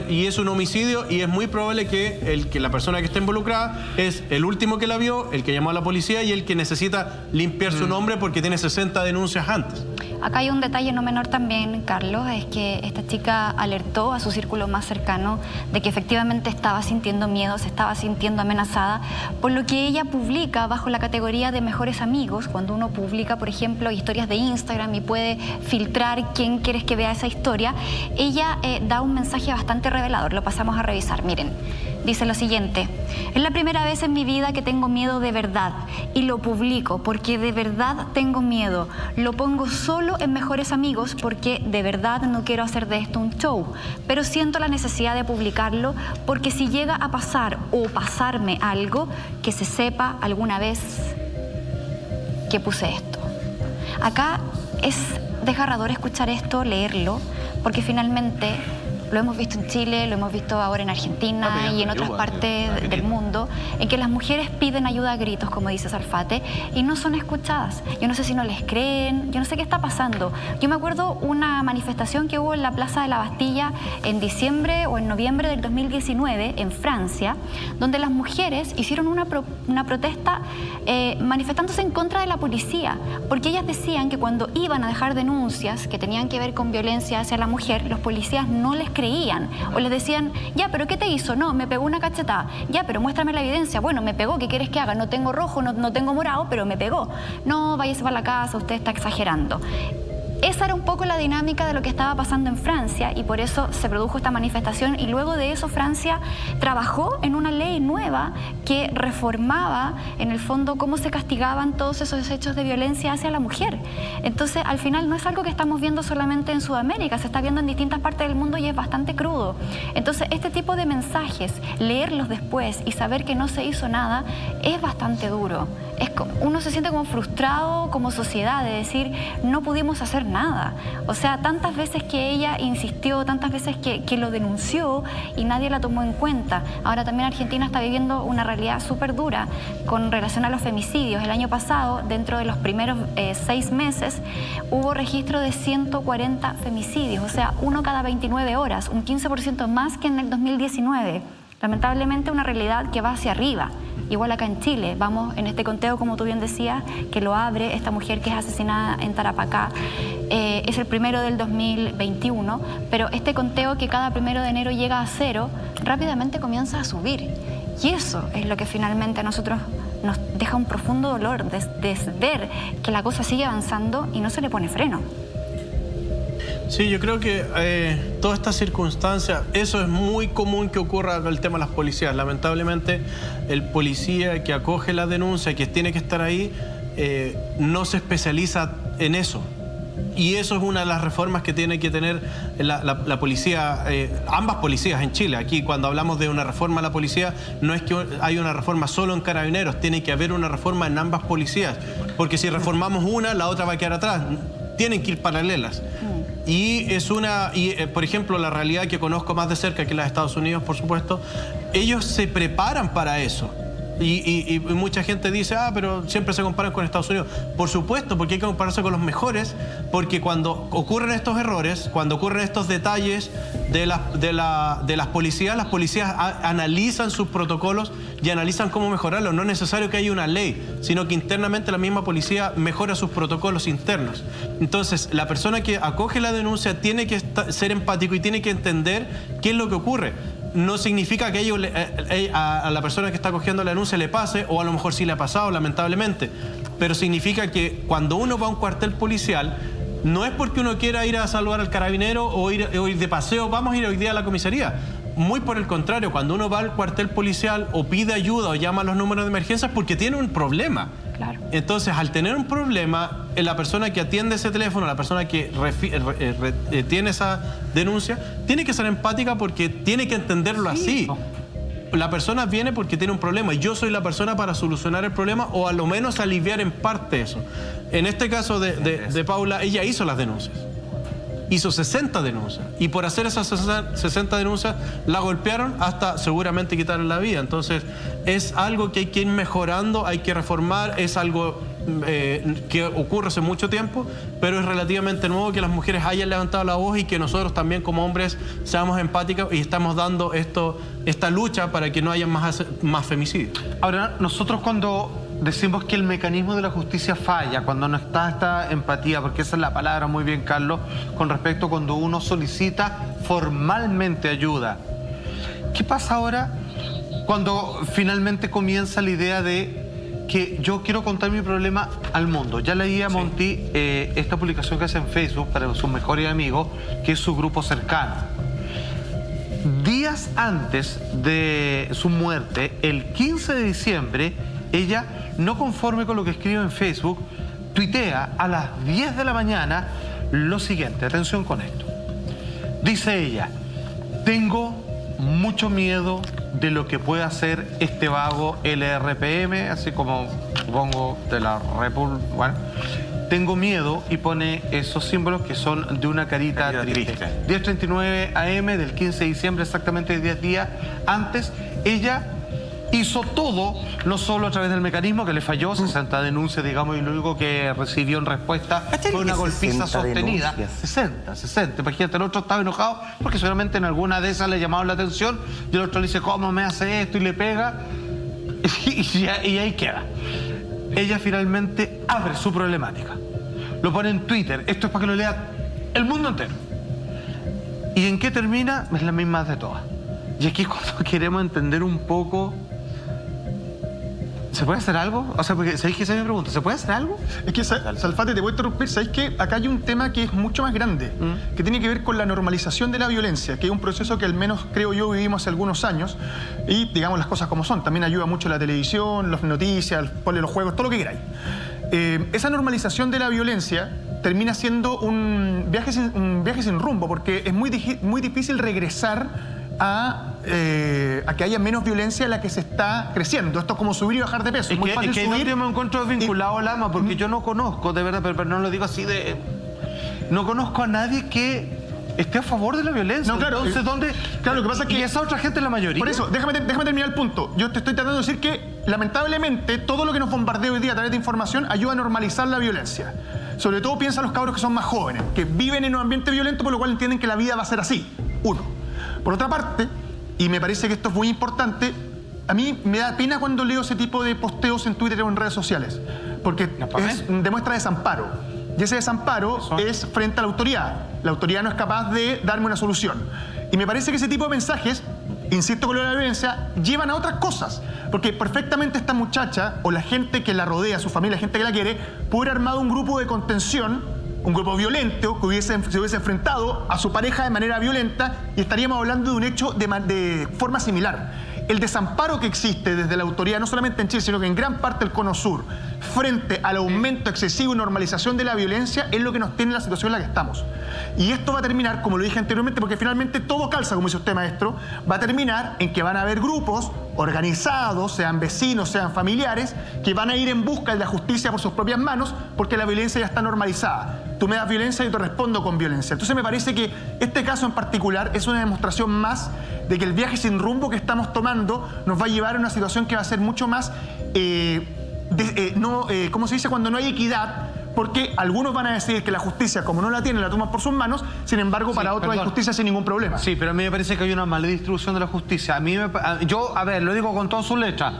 y es un homicidio y es muy probable que la persona que está involucrada es el último que la vio, el que llamó a la policía y el que necesita limpiar su nombre porque tiene 60 denuncias antes. Acá hay un detalle no menor también, Carlos, es que esta chica alertó a su círculo más cercano de que efectivamente estaba sintiendo miedo, se estaba sintiendo amenazada, por lo que ella publica bajo la categoría de mejores amigos. Cuando uno publica, por ejemplo, historias de Instagram y puede filtrar quién quieres que vea esa historia, ella da un mensaje bastante revelador, lo pasamos a revisar. Miren, dice lo siguiente: es la primera vez en mi vida que tengo miedo de verdad y lo publico porque de verdad tengo miedo. Lo pongo solo en mejores amigos porque de verdad no quiero hacer de esto un show, pero siento la necesidad de publicarlo porque si llega a pasar o pasarme algo, que se sepa alguna vez que puse esto. Acá es desgarrador escuchar esto, leerlo, porque finalmente lo hemos visto en Chile, lo hemos visto ahora en Argentina y en otras partes del mundo, en que las mujeres piden ayuda a gritos, como dice Salfate, y no son escuchadas. Yo no sé si no les creen, yo no sé qué está pasando. Yo me acuerdo una manifestación que hubo en la Plaza de la Bastilla en diciembre o en noviembre del 2019 en Francia, donde las mujeres hicieron una protesta manifestándose en contra de la policía, porque ellas decían que cuando iban a dejar denuncias que tenían que ver con violencia hacia la mujer, los policías no les creían o les decían, ya, pero ¿qué te hizo? No, me pegó una cachetada. Ya, pero muéstrame la evidencia. Bueno, me pegó, ¿qué quieres que haga? No tengo rojo, no tengo morado, pero me pegó. No, váyase para la casa, usted está exagerando. Esa era un poco la dinámica de lo que estaba pasando en Francia y por eso se produjo esta manifestación y luego de eso Francia trabajó en una ley nueva que reformaba en el fondo cómo se castigaban todos esos hechos de violencia hacia la mujer. Entonces al final no es algo que estamos viendo solamente en Sudamérica, se está viendo en distintas partes del mundo y es bastante crudo. Entonces este tipo de mensajes, leerlos después y saber que no se hizo nada es bastante duro. Uno se siente como frustrado como sociedad de decir no pudimos hacer nada. O sea, tantas veces que ella insistió, tantas veces que lo denunció y nadie la tomó en cuenta. Ahora también Argentina está viviendo una realidad súper dura con relación a los femicidios. El año pasado, dentro de los primeros 6 meses, hubo registro de 140 femicidios, o sea, uno cada 29 horas, un 15% más que en el 2019. Lamentablemente una realidad que va hacia arriba. Igual acá en Chile, vamos en este conteo, como tú bien decías, que lo abre esta mujer que es asesinada en Tarapacá. Es el primero del 2021, pero este conteo que cada 1 de enero llega a 0, rápidamente comienza a subir. Y eso es lo que finalmente a nosotros nos deja un profundo dolor de ver que la cosa sigue avanzando y no se le pone freno. Sí, yo creo que toda esta circunstancia, eso es muy común que ocurra con el tema de las policías. Lamentablemente, el policía que acoge la denuncia, que tiene que estar ahí, no se especializa en eso. Y eso es una de las reformas que tiene que tener la policía, ambas policías en Chile. Aquí cuando hablamos de una reforma a la policía, no es que hay una reforma solo en Carabineros, tiene que haber una reforma en ambas policías. Porque si reformamos una, la otra va a quedar atrás. Tienen que ir paralelas. Y por ejemplo, la realidad que conozco más de cerca que la de Estados Unidos, por supuesto, ellos se preparan para eso. Y mucha gente dice, pero siempre se comparan con Estados Unidos. Por supuesto, porque hay que compararse con los mejores, porque cuando ocurren estos errores, cuando ocurren estos detalles de las policías analizan sus protocolos y analizan cómo mejorarlos. No es necesario que haya una ley, sino que internamente la misma policía mejora sus protocolos internos. Entonces, la persona que acoge la denuncia tiene que ser empático y tiene que entender qué es lo que ocurre. no significa que a la persona que está cogiendo la denuncia le pase, o a lo mejor sí le ha pasado, lamentablemente. Pero significa que cuando uno va a un cuartel policial, no es porque uno quiera ir a saludar al carabinero o ir de paseo, vamos a ir hoy día a la comisaría. Muy por el contrario, cuando uno va al cuartel policial o pide ayuda o llama a los números de emergencia es porque tiene un problema. Claro. Entonces, al tener un problema, la persona que atiende ese teléfono, la persona que tiene esa denuncia, tiene que ser empática porque tiene que entenderlo así. La persona viene porque tiene un problema y yo soy la persona para solucionar el problema o a lo menos aliviar en parte eso. En este caso de Paula, ella hizo las denuncias. Hizo 60 denuncias y por hacer esas 60 denuncias la golpearon hasta seguramente quitarle la vida. Entonces es algo que hay que ir mejorando, hay que reformar, es algo que ocurre hace mucho tiempo, pero es relativamente nuevo que las mujeres hayan levantado la voz y que nosotros también como hombres seamos empáticos y estamos dando esta lucha para que no haya más femicidios. Ahora, nosotros cuando decimos que el mecanismo de la justicia falla, cuando no está esta empatía, porque esa es la palabra muy bien, Carlos, con respecto a cuando uno solicita formalmente ayuda. ¿Qué pasa ahora cuando finalmente comienza la idea de que yo quiero contar mi problema al mundo? Ya leí a Monty esta publicación que hace en Facebook para sus mejores amigos, que es su grupo cercano. Días antes de su muerte, el 15 de diciembre, ella, no conforme con lo que escribe en Facebook, tuitea a las 10 de la mañana lo siguiente. Atención con esto. Dice ella: tengo mucho miedo de lo que pueda hacer este vago LRPM, así como supongo de la República. Bueno, tengo miedo, y pone esos símbolos que son de una carita triste. 10:39 AM del 15 de diciembre, exactamente 10 días antes, ella hizo todo, no solo a través del mecanismo que le falló, 60 denuncias, digamos, y lo único que recibió en respuesta fue una golpiza sostenida. 60. Imagínate, el otro estaba enojado porque seguramente en alguna de esas le llamaron la atención y el otro le dice, ¿cómo me hace esto? Y le pega y ahí queda. Ella finalmente abre su problemática, lo pone en Twitter. Esto es para que lo lea el mundo entero. ¿Y en qué termina? Es la misma de todas. Y aquí cuando queremos entender un poco, ¿se puede hacer algo? O sea, porque ¿sabéis que esa es mi pregunta? ¿Se puede hacer algo? Es que, Salfate, te voy a interrumpir. ¿Sabéis que acá hay un tema que es mucho más grande? Que tiene que ver con la normalización de la violencia, que es un proceso que al menos creo yo vivimos hace algunos años. Y digamos las cosas como son. También ayuda mucho la televisión, las noticias, los juegos, todo lo que queráis. Esa normalización de la violencia termina siendo un viaje sin rumbo, porque es muy difícil regresar a que haya menos violencia en la que se está creciendo. Esto es como subir y bajar de peso. Es muy fácil subir. Yo me encuentro vinculado al AMA, porque yo no conozco, de verdad, pero no lo digo así de... No conozco a nadie que esté a favor de la violencia. No, claro. Entonces, ¿dónde? Claro, lo que pasa es que... Y esa otra gente es la mayoría. Por eso, déjame terminar el punto. Yo te estoy tratando de decir que, lamentablemente, todo lo que nos bombardea hoy día a través de información ayuda a normalizar la violencia. Sobre todo piensa en los cabros que son más jóvenes, que viven en un ambiente violento, por lo cual entienden que la vida va a ser así. Uno. Por otra parte, y me parece que esto es muy importante, a mí me da pena cuando leo ese tipo de posteos en Twitter o en redes sociales, porque demuestra desamparo. Y ese desamparo es frente a la autoridad. La autoridad no es capaz de darme una solución. Y me parece que ese tipo de mensajes, insisto con lo de la violencia, llevan a otras cosas. Porque perfectamente esta muchacha o la gente que la rodea, su familia, la gente que la quiere, puede haber armado un grupo de contención, un grupo violento que se hubiese enfrentado a su pareja de manera violenta, y estaríamos hablando de un hecho de forma similar. El desamparo que existe desde la autoridad, no solamente en Chile, sino que en gran parte del Cono Sur, frente al aumento excesivo y normalización de la violencia, es lo que nos tiene en la situación en la que estamos. Y esto va a terminar, como lo dije anteriormente, porque finalmente todo calza, como dice usted, maestro, va a terminar en que van a haber grupos organizados, sean vecinos, sean familiares, que van a ir en busca de la justicia por sus propias manos, porque la violencia ya está normalizada. Tú me das violencia y yo te respondo con violencia. Entonces me parece que este caso en particular es una demostración más de que el viaje sin rumbo que estamos tomando nos va a llevar a una situación que va a ser mucho más, ¿cómo se dice? Cuando no hay equidad, porque algunos van a decir que la justicia, como no la tienen, la toman por sus manos, sin embargo, para otros hay justicia sin ningún problema. Sí, pero a mí me parece que hay una mala distribución de la justicia. Yo, a ver, lo digo con todas sus letras.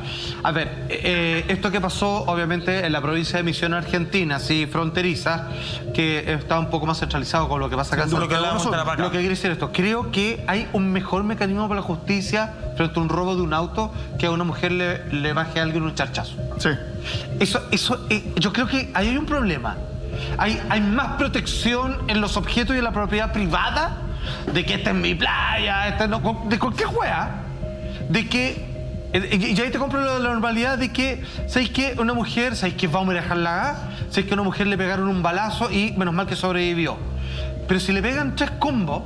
A ver, esto que pasó, obviamente, en la provincia de Misiones, Argentina, así fronteriza, que está un poco más centralizado con lo que pasa acá. Lo que quiere decir esto, creo que hay un mejor mecanismo para la justicia frente a un robo de un auto que a una mujer le baje a alguien un charchazo. Sí. Yo creo que ahí hay un problema. Hay más protección en los objetos y en la propiedad privada de que esta es mi playa, de cualquier juega. De que, y ahí te compro la normalidad de que, ¿sabéis qué? Una mujer, ¿sabéis que vamos a dejarla? ¿Sabéis que a una mujer le pegaron un balazo y menos mal que sobrevivió? Pero si le pegan 3 combos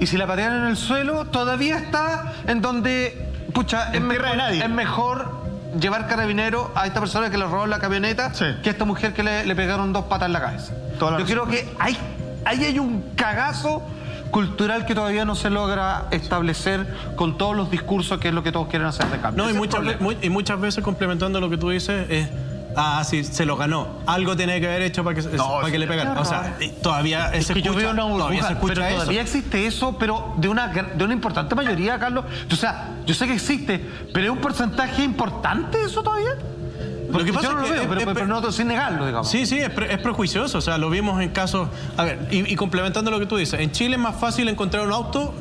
y si la patean en el suelo, todavía está en donde, pucha, es mejor llevar carabinero a esta persona que le robó la camioneta que a esta mujer que le pegaron 2 patas en la cabeza. Yo creo que ahí hay un cagazo cultural que todavía no se logra establecer con todos los discursos que es lo que todos quieren hacer de cambio. No, y muchas veces complementando lo que tú dices es... sí, se lo ganó. Algo tiene que haber hecho para que le pegaran. O sea, todavía se escucha, yo veo una burbuja, pero todavía existe eso, pero de una importante mayoría, Carlos. O sea, yo sé que existe, pero es un porcentaje importante eso todavía. Lo que pasa yo no lo veo, pero no sin negarlo, digamos. Sí, es prejuicioso. O sea, lo vimos en casos... A ver, y complementando lo que tú dices, en Chile es más fácil encontrar un auto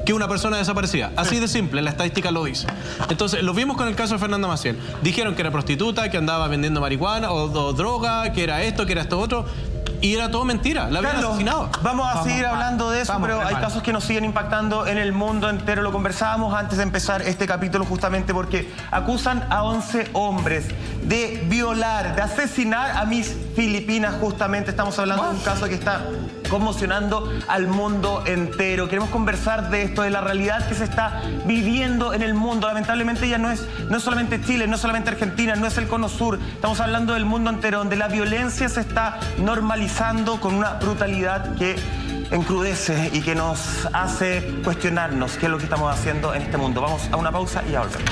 que una persona desaparecida. Así de simple, la estadística lo dice. Entonces, lo vimos con el caso de Fernanda Maciel. Dijeron que era prostituta, que andaba vendiendo marihuana o droga, que era esto, que era esto otro. Y era todo mentira, la habían asesinado. Vamos a seguir hablando de eso, pero hay casos que nos siguen impactando en el mundo entero. Lo conversábamos antes de empezar este capítulo justamente porque acusan a 11 hombres de violar, de asesinar a Miss Filipinas. Justamente estamos hablando de un caso que está conmocionando al mundo entero. Queremos conversar de esto, de la realidad que se está viviendo en el mundo. Lamentablemente ya no es solamente Chile, no es solamente Argentina, no es el Cono Sur. Estamos hablando del mundo entero, donde la violencia se está normalizando con una brutalidad que encrudece y que nos hace cuestionarnos qué es lo que estamos haciendo en este mundo. Vamos a una pausa y ya volvemos.